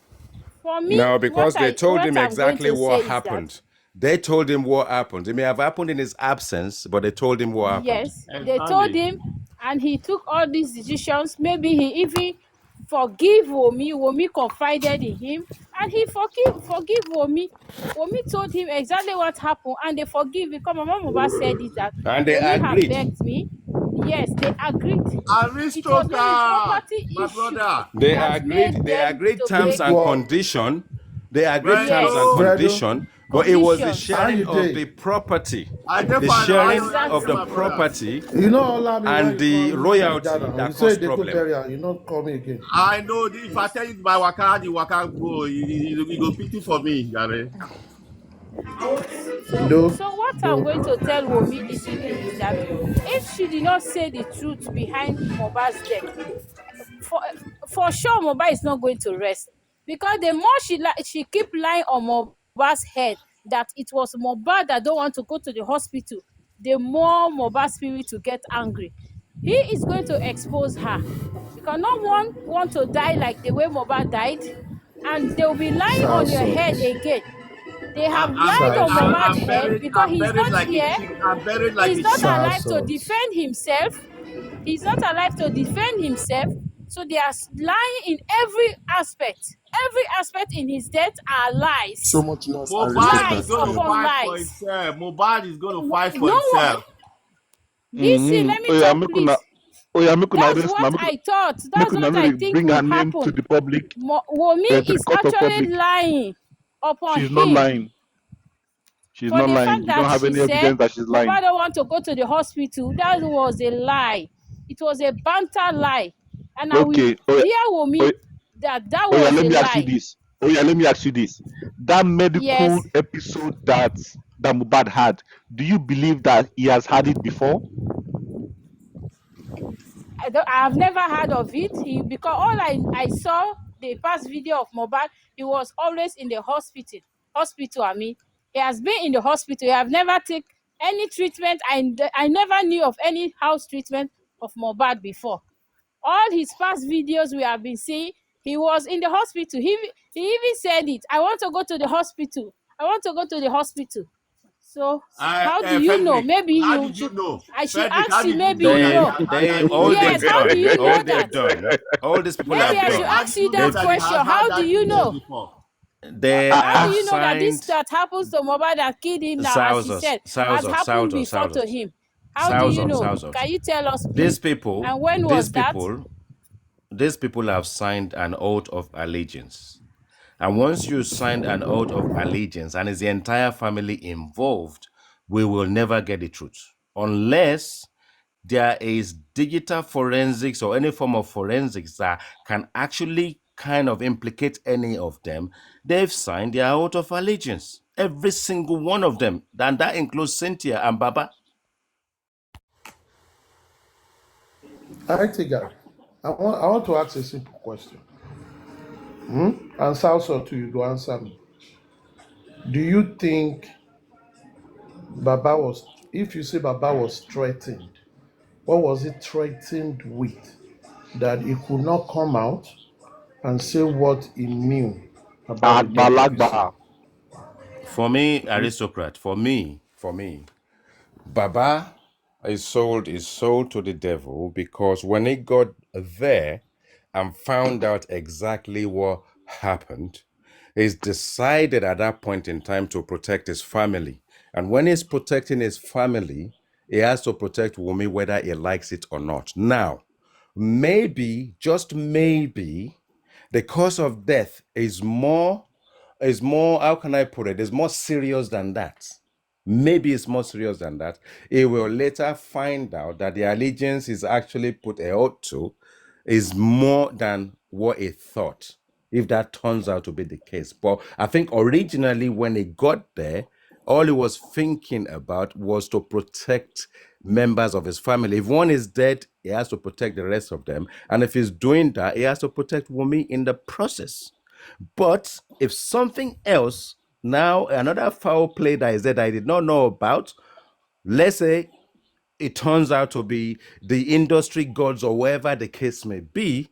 For me, no, because they told him exactly what happened. They told him what happened. It may have happened in his absence, but they told him what happened. Yes, they told him, and he took all these decisions. Maybe he even forgive Wumi. Wumi confided in him, and he forgive Wumi. Wumi told him exactly what happened, and they forgive because Mama Mohbad said it that and they agreed. Begged me. Yes, they agreed. Aristotle, my brother. They agreed terms and condition. They agreed terms and condition. But it was the sharing of the property, the sharing of the property, and the royalty that caused problem. You not call me again. I know if I tell you my waka, the waka go, you go pity for me, Gary. So what I'm going to tell Wumi this evening is that if she did not say the truth behind Mohbad's death, for sure Mohbad is not going to rest, because the more she keep lying on Mohbad's head that it was Mohbad that don't want to go to the hospital, the more Mohbad's spirit to get angry. He is going to expose her because no one want to die like the way Mohbad died, and they will be lying on your head again. They have lied on Mohbad's head because he's not here. He's not alive to defend himself. He's not alive to defend himself. So they are lying in every aspect. Every aspect in his death are lies. So much loss and Mohbad is Lies respect. going to Yeah. upon fight for lies. himself. Mohbad is going to fight for No one. himself. DC, let me Oh yeah, talk, make please. That's what I thought. That's what I think bring will her name to happen. the public, Wunmi to the is court of actually public. lying upon She's not him lying. She's for not the lying. fact You don't that have she any said evidence that she's lying. Mohbad don't want to go to the hospital. That was a lie. It was a banter lie. And I will Okay. Oh bear Wunmi yeah, that oh yeah, was let a me ask you lie. this. Oh yeah, let me ask you this. That medical Yes. episode that Mohbad had, do you believe that he has had it before? I have never heard of it. Because all I saw the past video of Mohbad, he was always in the hospital. I mean, he has been in the hospital. He have never taken any treatment. I never knew of any house treatment of Mohbad before. All his past videos we have been seeing, he was in the hospital. He even said it. I want to go to the hospital. I want to go to the hospital. So how do you know? Frederick, Maybe how you did you should. know? I should Frederick, ask how you. did you Maybe know you that he know. All Yes. they've How do done, you all know they've that? done, all these people Maybe have I should done. ask you How that did you know that he question. has had How do that you treatment know? before? They How do have you know that this signed that happens to Mohbad that killed him now, as he thousands, said, has thousands, happened thousands, before to thousands, him? How do you thousands, know? thousands. Can you tell us, These please? people, And when these was that? people, these people have signed an oath of allegiance. And once you signed an oath of allegiance and is the entire family involved, we will never get the truth unless there is digital forensics or any form of forensics that can actually kind of implicate any of them. They've signed their oath of allegiance, every single one of them, and that includes Cynthia and Baba. I think I want to ask a simple question. And also to you to answer me. Do you think Baba was, if you say Baba was threatened, what was he threatened with? That he could not come out and say what he knew about the death of his son? For me, aristocrat, for me, Baba is sold to the devil because when he got there and found out exactly what happened, he's decided at that point in time to protect his family. And when he's protecting his family, he has to protect Wunmi whether he likes it or not. Now, maybe, just maybe, the cause of death is more, how can I put it, is more serious than that. Maybe it's more serious than that. He will later find out that the allegiance is actually put a hold to is more than what he thought, if that turns out to be the case. But I think originally when he got there, all he was thinking about was to protect members of his family. If one is dead, he has to protect the rest of them. And if he's doing that, he has to protect Wunmi in the process. But if something else, now another foul play that is there that I did not know about, let's say it turns out to be the industry gods or wherever the case may be,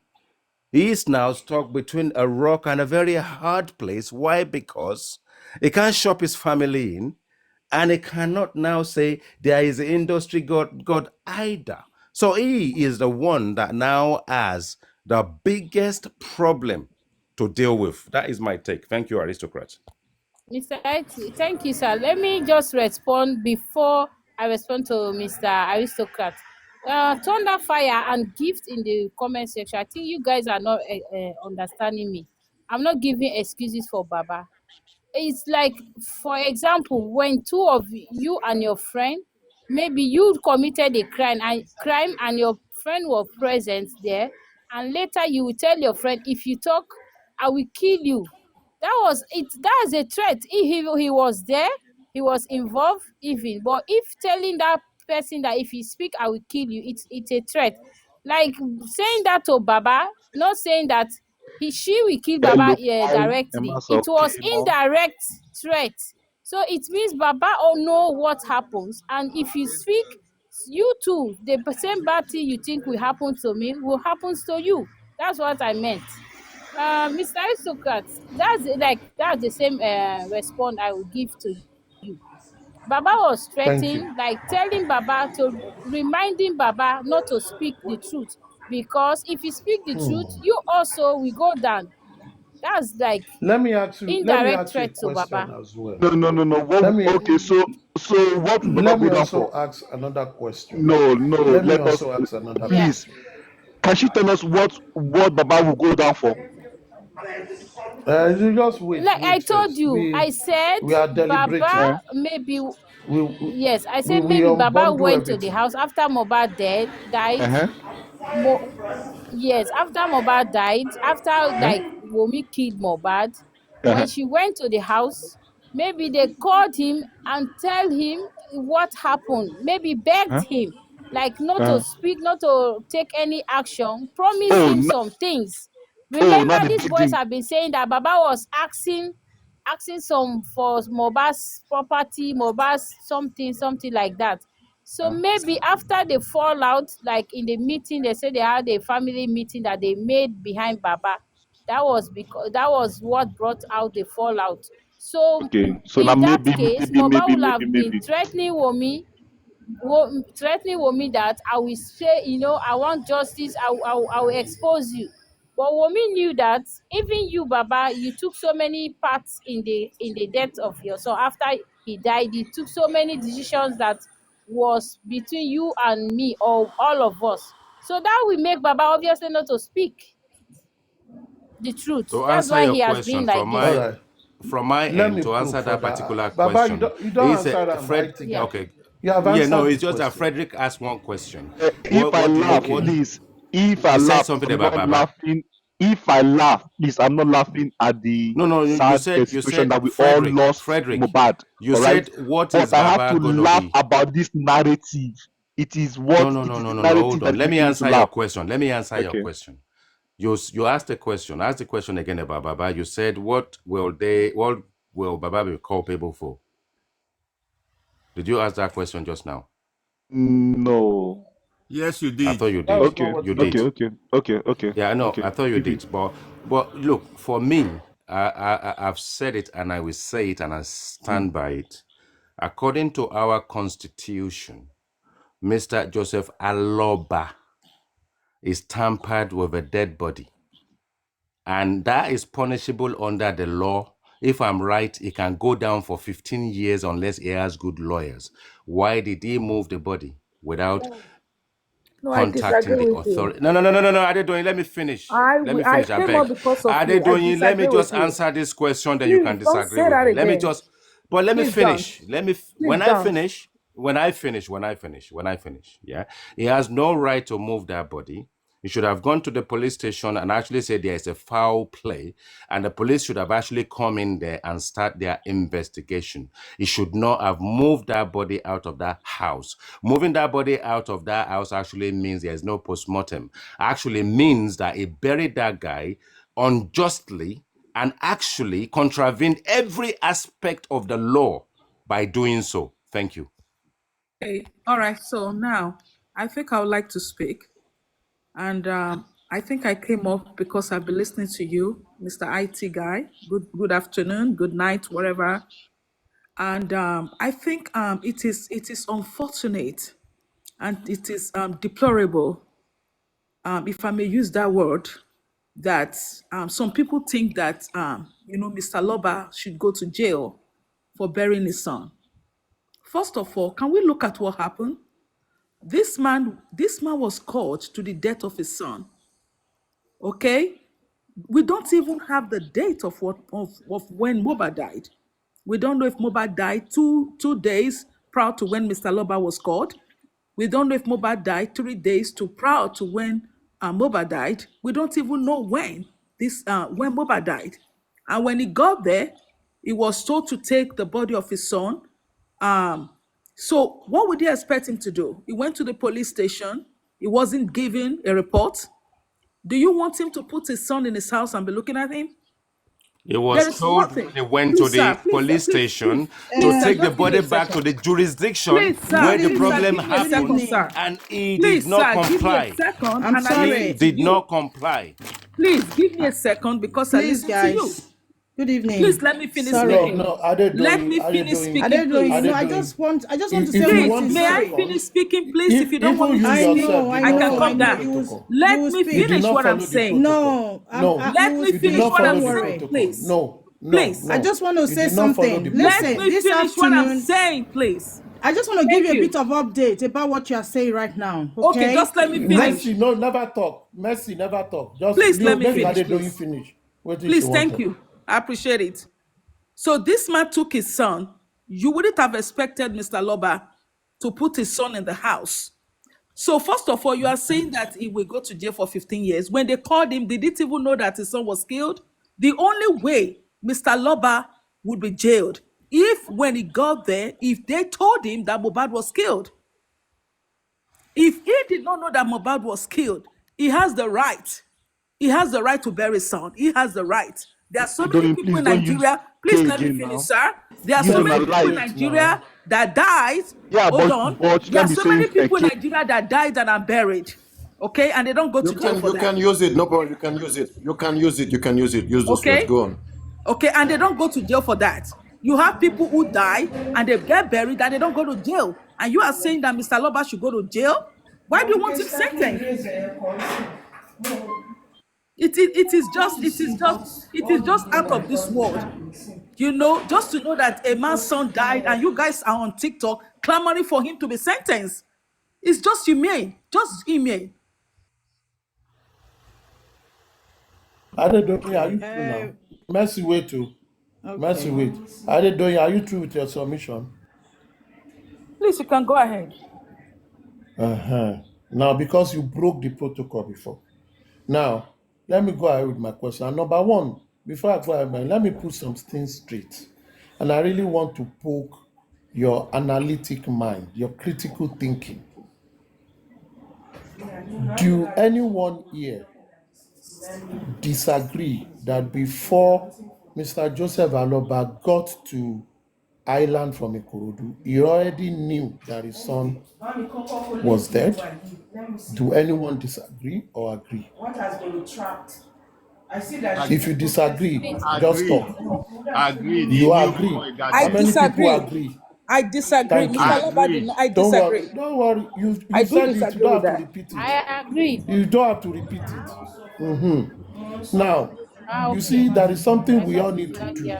he is now stuck between a rock and a very hard place. Why? Because he can't shop his family in, and he cannot now say there is an industry god either. So he is the one that now has the biggest problem to deal with. That is my take. Thank you, aristocrats. Mr. Eti, thank you, sir. Let me just respond before I respond to Mr. Aristocrat. Thunder Fire and Gift in the comment section. I think you guys are not understanding me. I'm not giving excuses for Baba. It's like, for example, when two of you and your friend, maybe you committed a crime and your friend was present there, and later you will tell your friend, if you talk, I will kill you. That was it. That's a threat. He was there, he was involved even. But if telling that person that if you speak, I will kill you, it's a threat. Like saying that to Baba, not saying that she will kill Baba Hello, hi, directly. members It of was Claymore. indirect threat. So it means Baba all know what happens, and if you speak, you too, the same bad thing you think will happen to me will happen to you. That's what I meant. Mr. Aristocrat, that's the same response I will give to you. Baba was Thank you. threatening, like telling Baba reminding Baba not to speak the truth, because if you speak the truth, you also will go down. That's like Let me ask you. Let me indirect ask you a threat to question Baba. as well. No. Let What, me okay, so what will Baba let me go down also for? ask another question. No, Let me let us, also ask another Yeah. please. question. Can she tell us what Baba will go down for? You just Like I wait told first. you, I said We are Baba deliberating. maybe. We Yes, I we said we maybe Baba unbundle went to the everything. house after Mohbad died. Uh-huh. Yes, after Mohbad died, after Huh? like Wunmi killed Mohbad, when Uh-huh. she went to the house, maybe they called him and tell him what happened. Maybe begged Huh? him, like not to Uh-huh. speak, not to take any action, promise Oh, him some things. now Remember, they these begged boys him. have been saying that Baba was asking some for Mohbad's property, Mohbad's something like that. So maybe after the fallout, like in the meeting, they said they had a family meeting that they made behind Baba. That was what brought out the fallout. So Okay, so now in that maybe, case, maybe, Mohbad maybe, will maybe, have been maybe. threatening Wunmi that I will say, I want justice, I will expose you. But Wunmi knew that even you, Baba, you took so many parts in the death of your son. After he died, you took so many decisions that was between you and me, or all of us. So that will make Baba obviously not to speak the truth. To That's answer why your he has question been like All this. right. from my Let end, me to prove answer that further. particular Baba, question, you don't is answer them, Fred. right, Yeah. Tigert? Okay, You have yeah, no, answered the it's just that question. Frederick asked one question. If I laugh, Okay. please, if I He said laugh, something I'm about not Baba. laughing. If I laugh, please, I'm not laughing at the No, no, sad you situation said that we all Frederick, lost Mohbad, You all right? said what But is I have to Baba gonna laugh be? about this narrative. No, no, no, It is no, the no, no. narrative Hold that on. is Let me making me to answer your laugh. question. Let me answer your Okay. question. You asked a question. Ask the question again about Baba. You said what will Baba be culpable for? Did you ask that question just now? No. Yes, you I did. thought you That did. was not Okay. what You he did. asked. Okay. Yeah, I know. Okay. I thought you Keep it. did. But look, for me, I've said it and I will say it and I stand by it. According to our constitution, Mr. Joseph Aloba is tampered with a dead body. And that is punishable under the law. If I'm right, he can go down for 15 years unless he has good lawyers. Why did he move the body without No, I contacting disagree the with you. authority? No. Adedoyin, let me finish. I I came up beg. because of you. I Adedoyin, let me disagree with just you. answer this question, then you Please can don't disagree say with that me. again. Let me Please don't. finish. Please don't. When I finish, yeah. He has no right to move that body. He should have gone to the police station and actually said there is a foul play, and the police should have actually come in there and start their investigation. He should not have moved that body out of that house. Moving that body out of that house actually means there is no postmortem. Actually means that he buried that guy unjustly and actually contravened every aspect of the law by doing so. Thank you. Okay. All right. So now I think I would like to speak. And I think I came up because I've been listening to you, Mr. IT guy. Good afternoon, good night, whatever. And I think it is unfortunate and it is deplorable, if I may use that word, that some people think that Mr. Loba should go to jail for burying his son. First of all, can we look at what happened? This man was called to the death of his son. Okay, we don't even have the date of when MOHBAD died. We don't know if MOHBAD died two days prior to when Mr. Loba was called. We don't know if MOHBAD died 3 days prior to when MOHBAD died. We don't even know when MOHBAD died. And when he got there, he was told to take the body of his son. Um, so what would you expect him to do? He went to the police station. He wasn't given a report. Do you want him to put his son in his house and be looking at him? He There was is told nothing. when he went to Please, the sir. Please, sir. police Please, please, station to please, sir. take the Just give me body a back to second. the jurisdiction Please, where sir. the Please, sir. problem Give me a Good second, happened, sir. evening. and he did Please, not sir. Give me a comply. second, I'm and I He listen sorry. to did you. not comply. Please give me a second because I Please, listen to you. guys. Good evening. Please let me finish Sorry. speaking. No, Let me finish speaking, please. I just want to say Please, may I finish speaking, please? If you don't want me to speak, I can come down. Let me finish what I'm saying. No, let me finish what I'm saying, please. No, please. I just want to say something. Let me finish what I'm saying, please. I just want to give you a bit of update about what you are saying right now. Okay, just let me finish. Mercy, no, never talk. Mercy, never talk. Just please let me finish. Please, thank you. I appreciate it. So this man took his son. You wouldn't have expected Mr. Loba to put his son in the house. So first of all, you are saying that he will go to jail for 15 years. When they called him, they didn't even know that his son was killed. The only way Mr. Loba would be jailed if when he got there, if they told him that MOHBAD was killed. If he did not know that MOHBAD was killed, he has the right. He has the right to bury his son. He has the right. There are so many people in Nigeria. Please let me finish, sir. There are so many people in Nigeria that died. Hold on. There are so many people in Nigeria that died and are buried. Okay, and they don't go to jail for that. You can use it. No problem. You can use it. You can use it. You can use it. Use those words. Go on. Okay, and they don't go to jail for that. You have people who die and they get buried and they don't go to jail. And you are saying that Mr. Loba should go to jail? Why do you want him sentenced? It is just out of this world. You know, just to know that a man's son died and you guys are on TikTok clamoring for him to be sentenced. It's just humane. Just humane. Are you true now? Mercy, wait too. Okay. Mercy, wait. Are you true with your submission? Please, you can go ahead. Now, because you broke the protocol before. Now, let me go ahead with my question. Number one, before I go ahead, let me put some things straight. And I really want to poke your analytic mind, your critical thinking. Do anyone here disagree that before Mr. Joseph Aloba got to Island from Ikorodu, he already knew that his son was dead? Do anyone disagree or agree? If you disagree, just talk. Agreed. You agree. I disagree. Agree? I disagree. Mr. Loba, I disagree. Don't worry. You I said do it. You don't have to repeat it. I agree. You don't have to repeat it. Now, you see, there is something we all need to do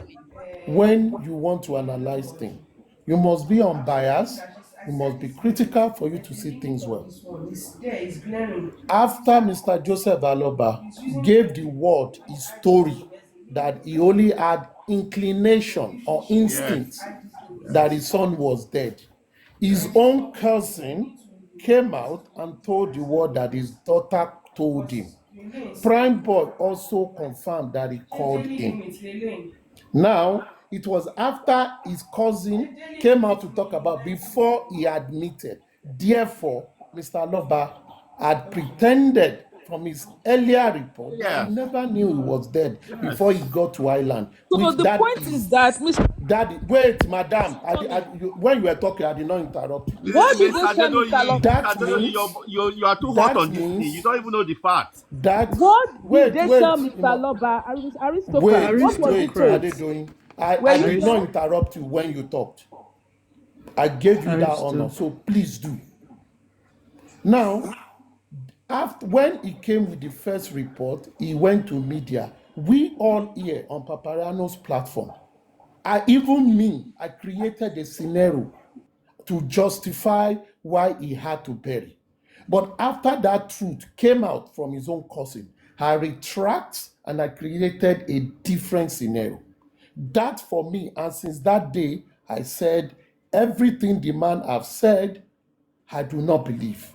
when you want to analyze things. You must be unbiased. You must be critical for you to see things well. After Mr. Joseph Aloba gave the world his story that he only had inclination or instinct that his son was dead, his own cousin came out and told the world that his daughter told him. Prime Boy also confirmed that he called him. Now, it was after his cousin came out to talk about before he admitted. Therefore, Mr. Aloba had pretended from his earlier report he never knew he was dead before he got to Island. So the point is that Mr. Daddy, wait, madam. When you were talking, I did not interrupt you. What did they tell Mr. Loba? That means you are too hot on this thing. You don't even know the facts. What did they tell Mr. Loba? What was it told? I did not interrupt you when you talked. I gave you that honor, so please do. Now, when he came with the first report, he went to media. We all here on Papariano's platform, I created a scenario to justify why he had to bury. But after that truth came out from his own cousin, I retract and I created a different scenario. That for me, and since that day, I said, everything the man have said, I do not believe.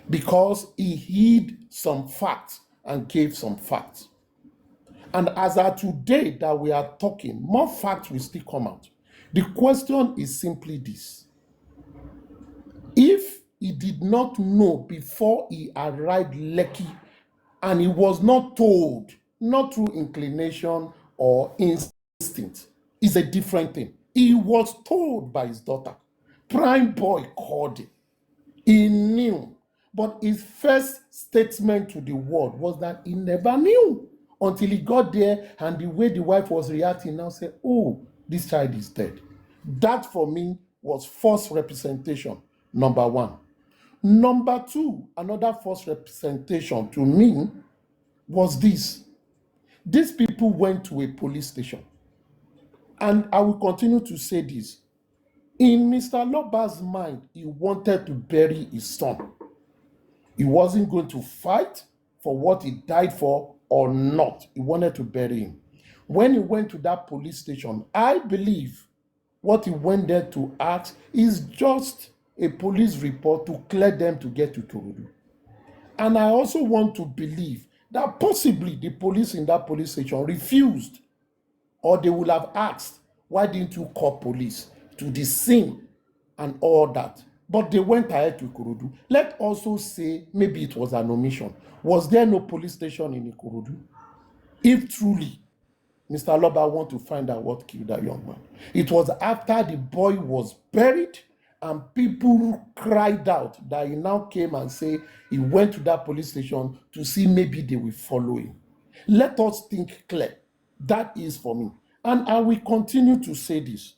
Because he hid some facts and gave some facts. And as of today that we are talking, more facts will still come out. The question is simply this. If he did not know before he arrived Lekki, and he was not told, not through inclination or instinct, is a different thing. He was told by his daughter. Prime Boy called him. He knew. But his first statement to the world was that he never knew until he got there and the way the wife was reacting now said, oh, this child is dead. That for me was false representation, number one. Number two, another false representation to me was this. These people went to a police station. And I will continue to say this. In Mr. Loba's mind, he wanted to bury his son. He wasn't going to fight for what he died for or not. He wanted to bury him. When he went to that police station, I believe what he went there to ask is just a police report to clear them to get to Ikorodu. And I also want to believe that possibly the police in that police station refused, or they would have asked, why didn't you call police to the scene and all that? But they went ahead to Ikorodu. Let's also say maybe it was an omission. Was there no police station in Ikorodu? If truly Mr. Loba want to find out what killed that young man, it was after the boy was buried and people cried out that he now came and say he went to that police station to see maybe they will follow him. Let us think clear. That is for me. And I will continue to say this.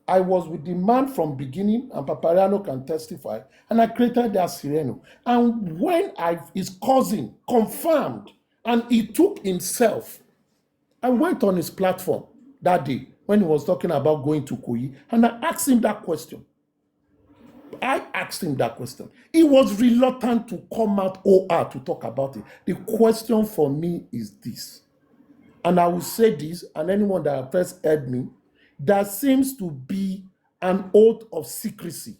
I was with the man from beginning, and Papariano can testify, and I created that Sireno. And when his cousin confirmed, and he took himself, I went on his platform that day when he was talking about going to Koyi, and I asked him that question. He was reluctant to come out OR to talk about it. The question for me is this, and I will say this, and anyone that first heard me, there seems to be an oath of secrecy,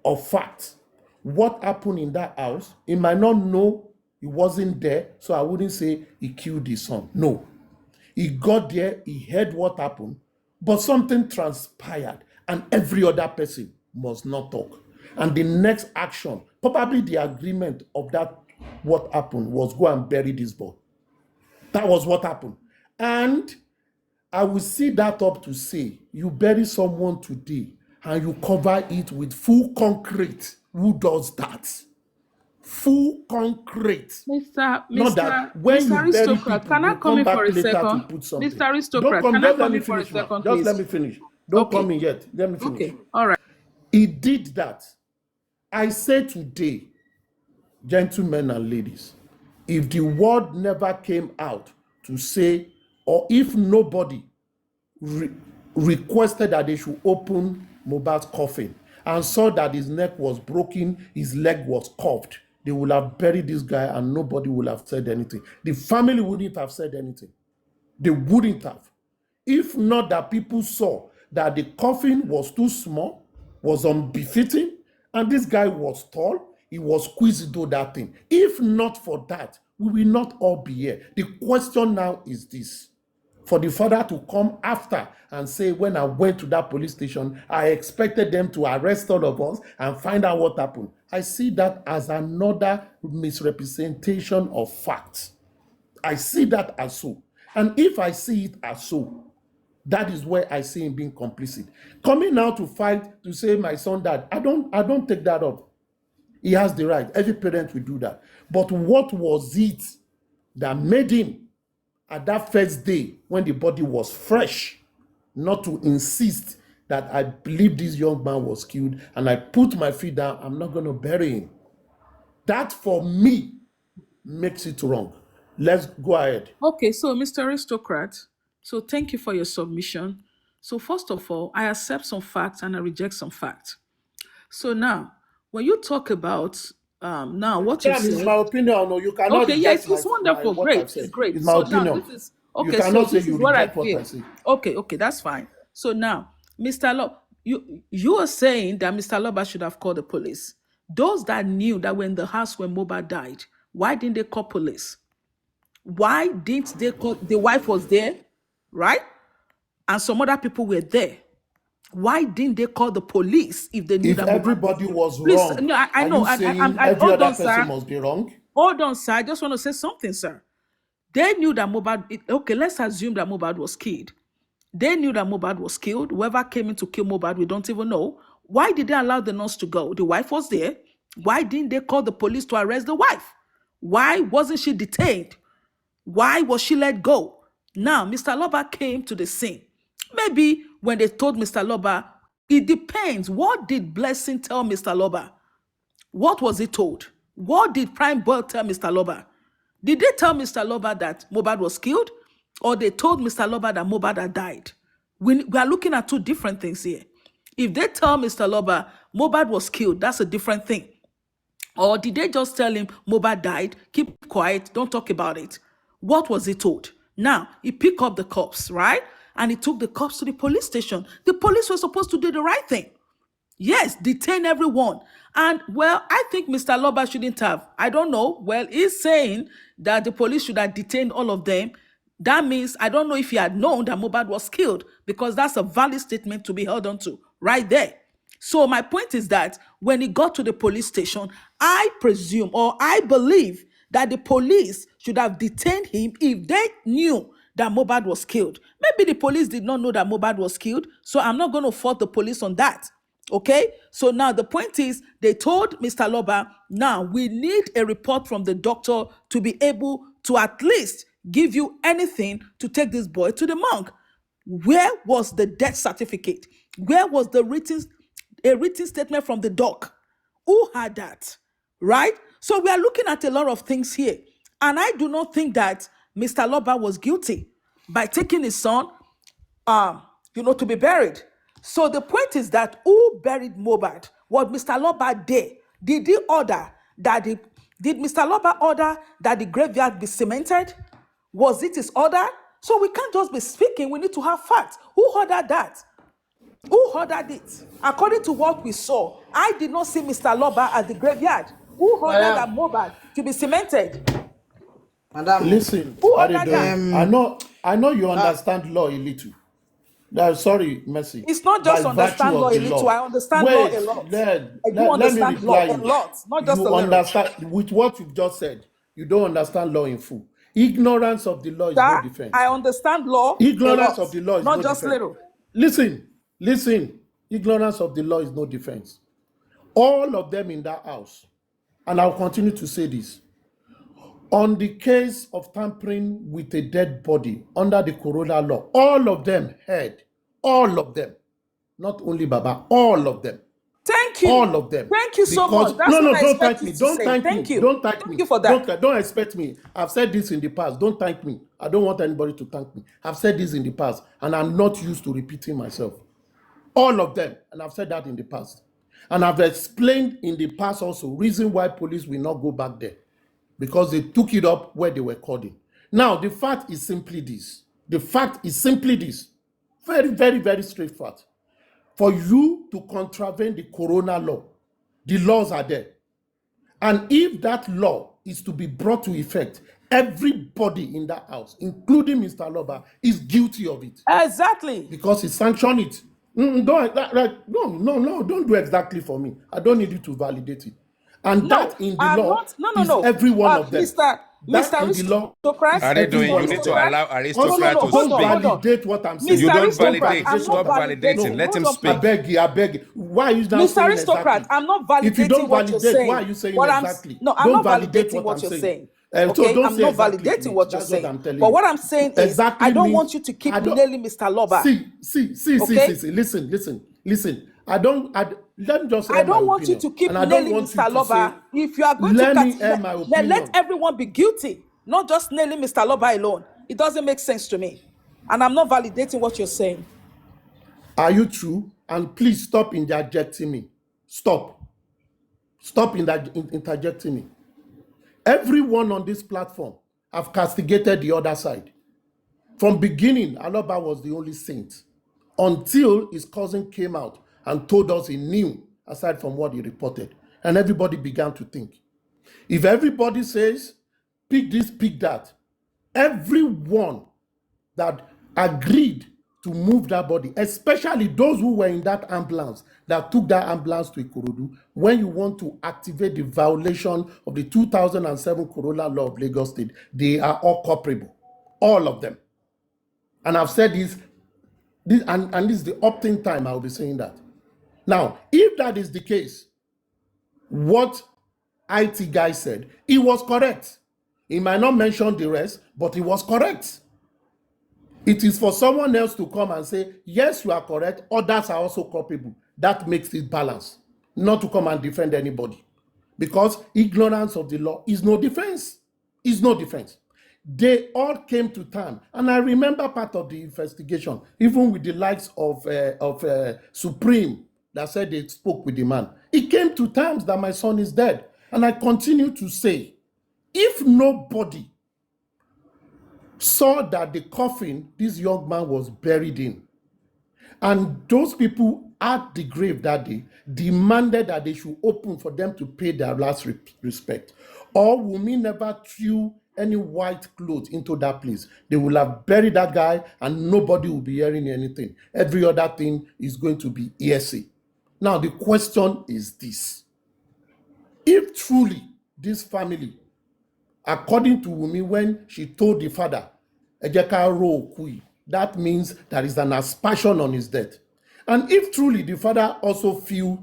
of fact. What happened in that house, he might not know, he wasn't there, so I wouldn't say he killed his son. No. He got there, he heard what happened, but something transpired, and every other person must not talk. And the next action, probably the agreement of that, what happened, was go and bury this boy. That was what happened. And I will see that up to say, you bury someone today and you cover it with full concrete. Who does that? Full concrete. Not that when Mr. you bury Aristocrat, people, can I you come come in back for a later second? to put something. Mr. Aristocrat, Don't come, can I just let come me in for a finish, man. second, Just please? let me finish. Don't Okay. come in yet. Let me finish. Okay, all right. He did that. I say today, gentlemen and ladies, if the word never came out to say, or if nobody requested that they should open Mohbad's coffin and saw that his neck was broken, his leg was curved, they would have buried this guy and nobody would have said anything. The family wouldn't have said anything. They wouldn't have. If not that people saw that the coffin was too small, was unbefitting, and this guy was tall, he was squeezed through that thing. If not for that, we will not all be here. The question now is this. For the father to come after and say, when I went to that police station, I expected them to arrest all of us and find out what happened. I see that as another misrepresentation of facts. I see that as so. And if I see it as so, that is where I see him being complicit. Coming now to fight to say my son died, I don't take that up. He has the right. Every parent will do that. But what was it that made him at that first day when the body was fresh not to insist that I believe this young man was killed and I put my feet down, I'm not going to bury him? That for me makes it wrong. Let's go ahead. Okay, so Mr. Aristocrat, so thank you for your submission. So first of all, I accept some facts and I reject some facts. So now, when you talk about now what you It's said, my opinion. No, you cannot okay, yes, reject it's wonderful, what great, I've said. it's great. It's my So opinion. now this is okay. You cannot So say this you is what I reject what feel. I say. Okay, that's fine. So now, Mr. Lob, you are saying that Mr. Loba should have called the police. Those that knew that were in the house when MOHBAD died, why didn't they call police? Why didn't they call? The wife was there, right? And some other people were there. Why didn't they call the police if they knew If that everybody was Please, wrong, no, I are know. you saying I every hold other on, person sir. must be wrong? Hold on, sir. I just want to say something, sir. They knew that MOHBAD. Okay, let's assume that MOHBAD was killed. They knew that MOHBAD was killed. Whoever came in to kill MOHBAD, we don't even know. Why did they allow the nurse to go? The wife was there. Why didn't they call the police to arrest the wife? Why wasn't she detained? Why was she let go? Now, Mr. Loba came to the scene. Maybe when they told Mr. Loba, it depends. What did Blessing tell Mr. Loba? What was he told? What did Prime Boy tell Mr. Loba? Did they tell Mr. Loba that MOHBAD was killed? Or they told Mr. Loba that MOHBAD had died? We are looking at two different things here. If they tell Mr. Loba MOHBAD was killed, that's a different thing. Or did they just tell him MOHBAD died, keep quiet, don't talk about it? What was he told? Now, he picked up the cops, right? And he took the cops to the police station. The police were supposed to do the right thing. Yes, detain everyone. And well, I think Mr. Loba shouldn't have. I don't know. Well, he's saying that the police should have detained all of them. That means I don't know if he had known that MOHBAD was killed, because that's a valid statement to be held on to right there. So my point is that when he got to the police station, I presume or I believe that the police should have detained him if they knew that MOHBAD was killed. Maybe the police did not know that MOHBAD was killed, so I'm not going to fault the police on that. Okay, so now the point is they told Mr. Loba, now we need a report from the doctor to be able to at least give you anything to take this boy to the morgue. Where was the death certificate? Where was a written statement from the doc? Who had that? Right? So we are looking at a lot of things here. And I do not think that Mr. Loba was guilty by taking his son to be buried. So the point is that who buried MOHBAD? What Mr. Loba did? Did Mr. Loba order that the graveyard be cemented? Was it his order? So we can't just be speaking. We need to have facts. Who ordered that? Who ordered it? According to what we saw, I did not see Mr. Loba at the graveyard. Who ordered that MOHBAD to be cemented? Madam, listen, who ordered that? I know you understand law a little. Sorry, Mercy. It's not just understand law a little. I understand law a lot. I do understand law a lot, not just a little. Understand with what you've just said. You don't understand law in full. Ignorance of the law is no different. I understand law. Ignorance of the law is not just little. Listen. Ignorance of the law is no difference. All of them in that house, and I'll continue to say this, on the case of tampering with a dead body under the Corona law, all of them heard. All of them. Not only Baba, all of them. Thank you. All of them. Thank you so much. That's don't thank me. Don't thank me. Thank you. Don't thank me. Thank you for that. Don't expect me. I've said this in the past. Don't thank me. I don't want anybody to thank me. I've said this in the past, and I'm not used to repeating myself. All of them. And I've said that in the past. And I've explained in the past also reason why police will not go back there. Because they took it up where they were calling. Now, the fact is simply this. Very, very, very straight fact. For you to contravene the Corona law, the laws are there. And if that law is to be brought to effect, everybody in that house, including Mr. Loba, is guilty of it. Exactly. Because he sanctioned it. Don't do exactly for me. I don't need you to validate it. And that in the law is every one of them. Mr. Aristocrat, are they doing? You need to allow Aristocrat to speak. Don't validate what I'm saying. You don't validate. Stop validating. Let him speak. I beg you. Why are you now Mr. Aristocrat, I'm not validating what you're saying. Why are you saying exactly? No, I'm not validating what you're saying. Okay, I'm not validating what you're saying. But what I'm saying is, I don't want you to keep nailing Mr. Loba. See. Listen. Let me just. I don't want you to keep nailing Mr. Loba. If you are going to let everyone be guilty, not just nailing Mr. Loba alone. It doesn't make sense to me. And I'm not validating what you're saying. Are you true? And please stop interjecting me. Stop interjecting me. Everyone on this platform have castigated the other side. From beginning, Aloba was the only saint until his cousin came out and told us he knew, aside from what he reported. And everybody began to think. If everybody says, pick this, pick that, everyone that agreed to move that body, especially those who were in that ambulance, that took that ambulance to Ikorodu, when you want to activate the violation of the 2007 Corolla Law of Lagos State, they are all culpable. All of them. And I've said this is the opt-in time I'll be saying that. Now, if that is the case, what IT guy said, it was correct. He might not mention the rest, but he was correct. It is for someone else to come and say, yes, you are correct, others are also culpable. That makes it balanced, not to come and defend anybody. Because ignorance of the law is no defense. Is no defense. They all came to term. And I remember part of the investigation, even with the likes of Supreme, that said they spoke with the man. It came to terms that my son is dead. And I continue to say, if nobody saw that the coffin this young man was buried in, and those people at the grave that day demanded that they should open for them to pay their last respect, or Wunmi never threw any white clothes into that place, they will have buried that guy and nobody will be hearing anything. Every other thing is going to be hearsay. Now the question is this: if truly this family, according to Wunmi, when she told the father, Ejeka ro okui, that means there is an aspersion on his death. And if truly the father also feel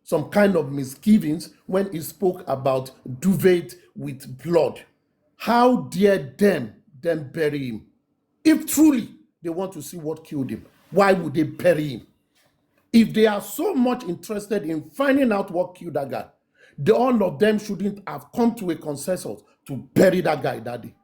some kind of misgivings when he spoke about duvet with blood, how dare them bury him? If truly they want to see what killed him, why would they bury him? If they are so much interested in finding out what killed that guy, all of them shouldn't have come to a consensus to bury that guy that day.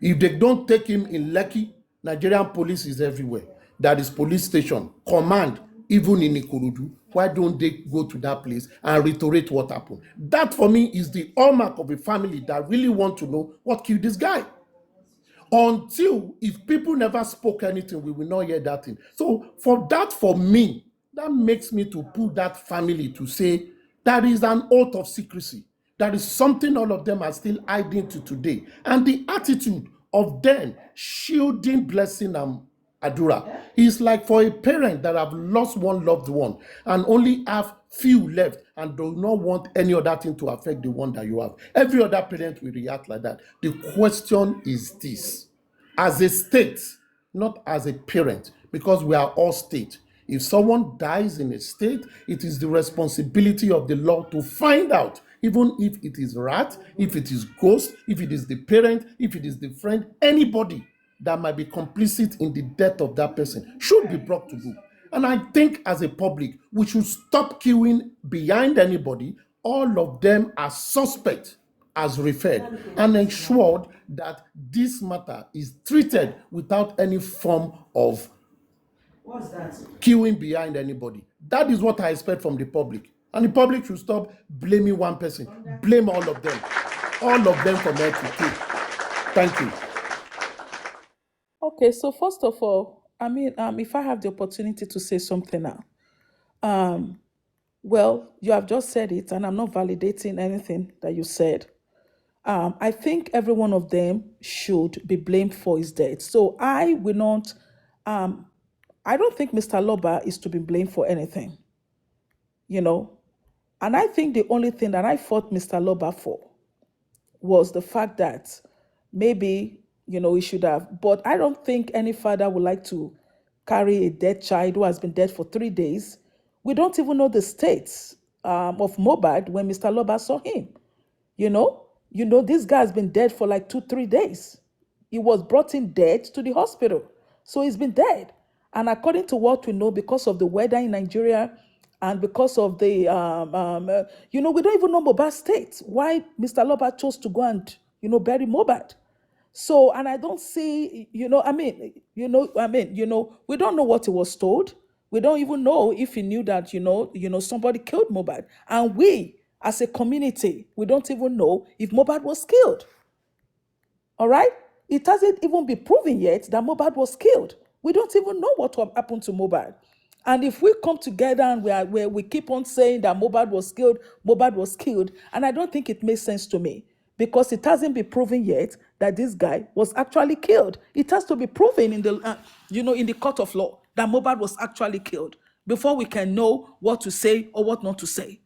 If they don't take him in Lekki, Nigerian police is everywhere. That is police station, command, even in Ikorodu. Why don't they go to that place and reiterate what happened? That for me is the hallmark of a family that really want to know what killed this guy. Until, if people never spoke anything, we will not hear that thing. So for me, that makes me to put that family to say that is an oath of secrecy. That is something all of them are still hiding to today. And the attitude of them shielding Blessing and Adura is like for a parent that have lost one loved one and only have few left and do not want any other thing to affect the one that you have. Every other parent will react like that. The question is this: as a state, not as a parent, because we are all state. If someone dies in a state, it is the responsibility of the law to find out, even if it is rat, if it is ghost, if it is the parent, if it is the friend, anybody that might be complicit in the death of that person should be brought to book. And I think as a public, we should stop queuing behind anybody. All of them are suspect as referred, and ensured that this matter is treated without any form of queuing behind anybody. That is what I expect from the public. And the public should stop blaming one person. Blame all of them. All of them from head to toe. Thank you. Okay, so first of all, I mean, if I have the opportunity to say something now, well, you have just said it, and I'm not validating anything that you said. I think every one of them should be blamed for his death. So I will not, I don't think Mr. Loba is to be blamed for anything, you know. And I think the only thing that I fought Mr. Loba for was the fact that maybe, you know, he should have, but I don't think any father would like to carry a dead child who has been dead for 3 days. We don't even know the states of MOHBAD when Mr. Loba saw him. You know, this guy has been dead for like 2-3 days. He was brought in dead to the hospital. So he's been dead. And according to what we know, because of the weather in Nigeria and because of the, we don't even know MOHBAD state, why Mr. Loba chose to go and, bury MOHBAD. So, and I don't see, we don't know what he was told. We don't even know if he knew that, somebody killed MOHBAD. And we, as a community, we don't even know if MOHBAD was killed. All right? It hasn't even been proven yet that MOHBAD was killed. We don't even know what happened to MOHBAD. And if we come together and we keep on saying that MOHBAD was killed, and I don't think it makes sense to me, because it hasn't been proven yet that this guy was actually killed. It has to be proven in the, in the court of law that MOHBAD was actually killed before we can know what to say or what not to say.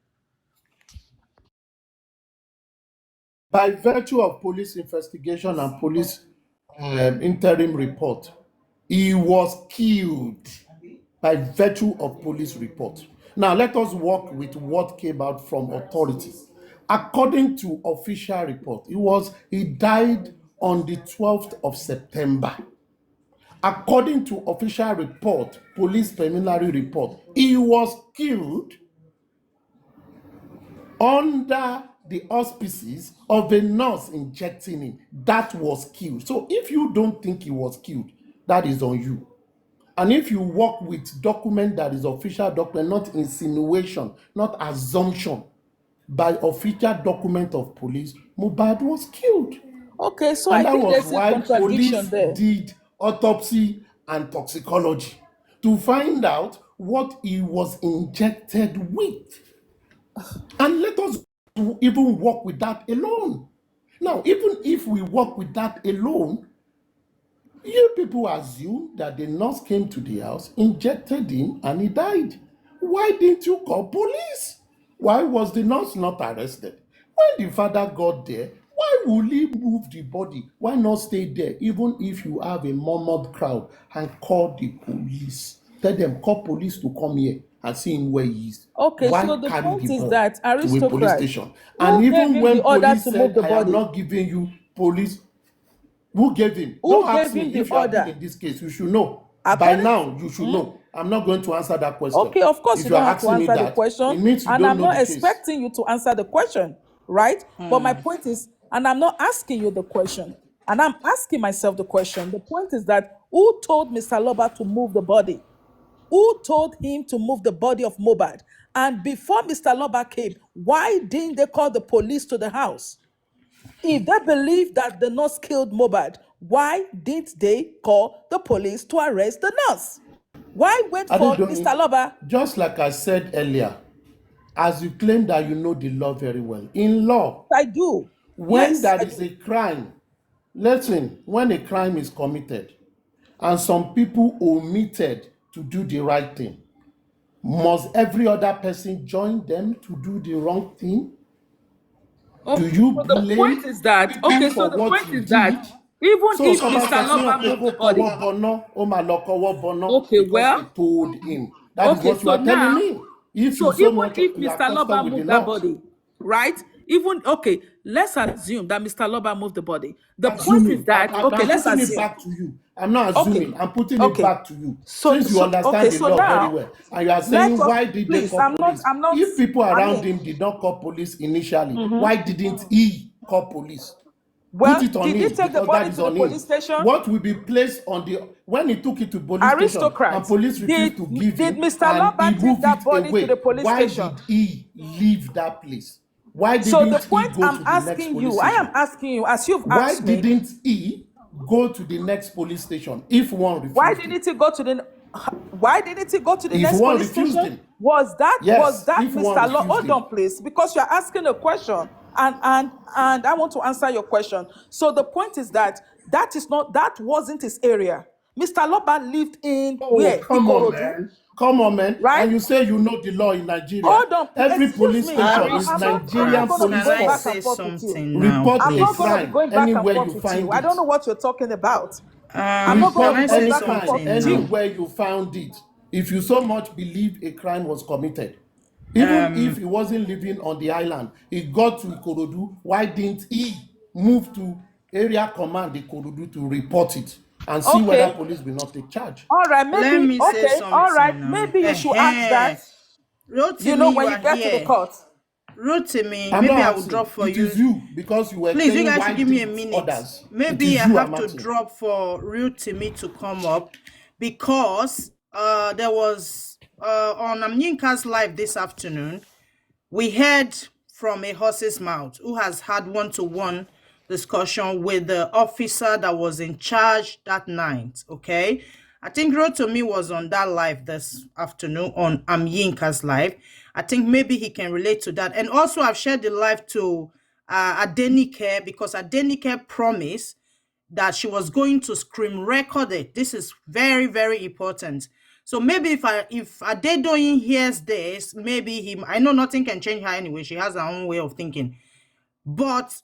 By virtue of police investigation and police interim report, he was killed by virtue of police report. Now, let us work with what came out from authorities. According to official report, he died on the 12th of September. According to official report, police preliminary report, he was killed under the auspices of a nurse injecting him. That was killed. So if you don't think he was killed, that is on you. And if you work with document that is official document, not insinuation, not assumption, by official document of police, Mohbad was killed. Okay, so And I that think was there's a why contradiction police there. did autopsy and toxicology to find out what he was injected with. And let us even work with that alone. Now, even if we work with that alone, you people assume that the nurse came to the house, injected him, and he died. Why didn't you call police? Why was the nurse not arrested? When the father got there, why would he move the body? Why not stay there, even if you have a murmured crowd, and call the police? Tell them, call police to come here and see him where he is. Okay, Why so the carry point the is ball that to a police aristocrat, station? who And gave even him when the order police to move said, the I am body? not giving you police, who gave him? Who Don't ask gave me him the if you have been order? in this case. You should know. By According now, you should know. I'm not going to answer that question. Okay, of course If you you are don't have to asking me answer the that, question, it means you and don't I'm know not the case. expecting you to answer the question, right? But my point is, and I'm not asking you the question, and I'm asking myself the question. The point is that who told Mr. Loba to move the body? Who told him to move the body of Mohbad? And before Mr. Loba came, why didn't they call the police to the house? If they believe that the nurse killed Mohbad, why didn't they call the police to arrest the nurse? Why wait for Mr. Loba? Just like I said earlier, as you claim that you know the law very well, in law, I do. when Yes, there I is do. a crime, listen, when a crime is committed and some people omitted to do the right thing, must every other person join them to do the wrong thing? Do Okay, you so the point blame is that, people for what you did? even So if tó bá Mr. sọ fún yàn Loba pé moved kó the body, kọwọ́ bọná, ó máa lọ kọwọ́ bọná okay, because well, they told him. That is okay, what you so are telling now, me. If you so so even much if you are Mr. custom Loba with the moved that law. body, right? Even, okay, let's assume that Mr. Loba moved the body. The point is Assuming, that, okay, I'm let's putting it assume. back to you. I'm not Okay, assuming. I'm putting it okay. back to you. Since you Okay, understand the so law very now, well, and you are let saying, us, why did they please, call police? If people I around mean, him did not call police initially, why didn't he call police? Put well, it on did he him take the because that body is to the on him. police station? What will be placed on the when he took it to police station and Aristocrats, police refused to give did him Mr. and he Loba take moved that it body to the away? police Why station? did he leave that place? Why So the didn't he point go I'm to the next asking police you, I am station? asking you, as you've Why asked me, didn't he go to the next police station if one why refused him? didn't he go to the If next one police refused station? him. Was that Yes, if one Mr. Law? refused Hold him. on, please, because you're asking a question, and I want to answer your question. So the point is that that wasn't his area. Mr. Loba lived in Oh, where? come on, Ikorodu, man. Come on, man. right? And you say you know the law in Nigeria. Hold on, Every excuse police me. station is I'm not Nigerian going to be police going I back force. and say forth with you. something now, Report I'm a not going to be please? crime going back and anywhere forth you with you. find I don't it. know what you're talking about. I'm not going to Can be I Report going say any back and crime forth something with you. now? anywhere you found it. If you so much believe a crime was committed, even if Um, he wasn't living on the island, he got to Ikorodu, why didn't he move to area command Ikorodu to report it and see whether Okay. police will not take charge? All right, let maybe, me say okay, all right, something now. maybe you should ask that, Rotimi, you when you are get to the here. court. Rotimi, I'm maybe I not will drop asking. for It is you. you because you were Please, you saying guys why should give me a didn't minute. others. It Maybe is I you have I'm to asking. drop for Rotimi to come up because there was on Amyinka's live this afternoon, we heard from a horse's mouth who has had one-to-one discussion with the officer that was in charge that night, okay? I think Rotimi was on that live this afternoon on Amyinka's live. I think maybe he can relate to that. And also I've shared the live to Adenike because Adenike promised that she was going to screen record it. This is very, very important. So maybe if Adedoyin hears this, maybe I know nothing can change her anyway. She has her own way of thinking. But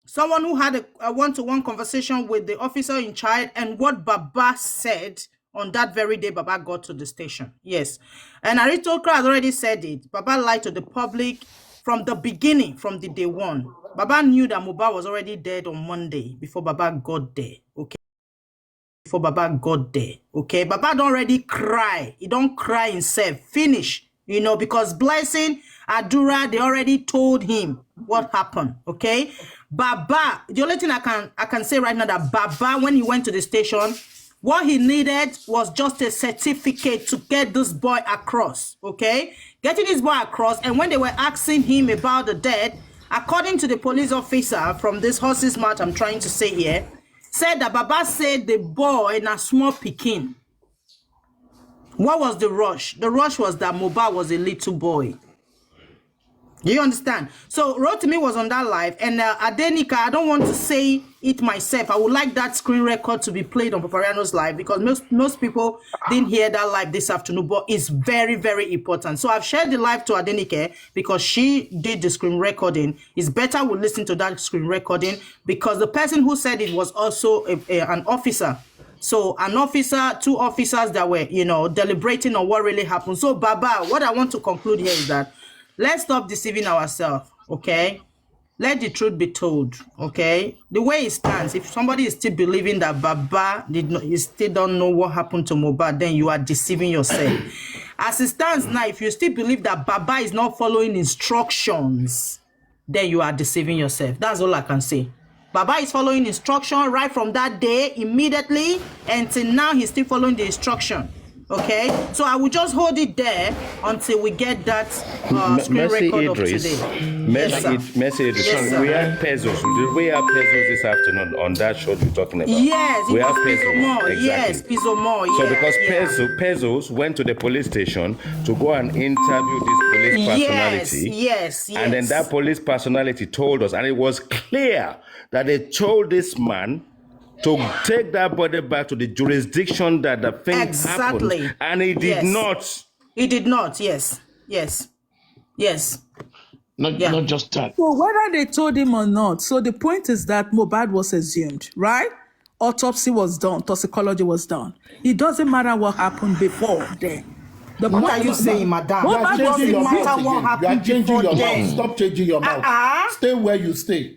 someone who had a one-to-one conversation with the officer in charge and what Baba said on that very day Baba got to the station. Yes. And Aritokra has already said it. Baba lied to the public. from the beginning, from the day one. Baba knew that Mohbad was already dead on Monday before Baba got there, okay? Before Baba got there, okay? Baba don't already cry. He don't cry himself. Finish, you know, because Blessing, Adura, they already told him what happened, okay? Baba, the only thing I can say right now that Baba, when he went to the station, what he needed was just a certificate to get this boy across, okay? Getting this boy across, and when they were asking him about the death, according to the police officer from this horse's mouth I'm trying to say here, said that Baba said the boy in a small Pekin. What was the rush? The rush was that Mohbad was a little boy. You understand? So Rotimi was on that live, and Adenika, I don't want to say it myself. I would like that screen record to be played on Papariano's live because most people didn't hear that live this afternoon, but it's very, very important. So I've shared the live to Adenike because she did the screen recording. It's better we listen to that screen recording because the person who said it was also an officer. So an officer, two officers that were, you know, deliberating on what really happened. So Baba, what I want to conclude here is that let's stop deceiving ourselves, okay? Let the truth be told, okay? The way it stands, if somebody is still believing that Baba you still don't know what happened to Mohbad, then you are deceiving yourself. As it stands now, if you still believe that Baba is not following instructions, then you are deceiving yourself. That's all I can say. Baba is following instruction right from that day, immediately, until now he's still following the instruction. Okay, so I will just hold it there until we get that screen record of today. Mercy Idris. Yes, We have pesos. Did we have pesos this afternoon on that show you're talking about? Yes, we it have was pesos. Pizomore. Exactly. Yes, Pizomore. So Yeah, because Pesos went to the police station to go and interview this police personality. Yes. And then that police personality told us, and it was clear that they told this man to take that body back to the jurisdiction that the thing happened. And he did not. He did not, yes. Not just that. So whether they told him or not, so the point is that Mohbad was exhumed, right? Autopsy was done, toxicology was done. It doesn't matter what happened before then. What are you saying, madam? You are changing your mouth matter what again. You are happened changing before your then. mouth. Stop changing your mouth. Stay where you stay.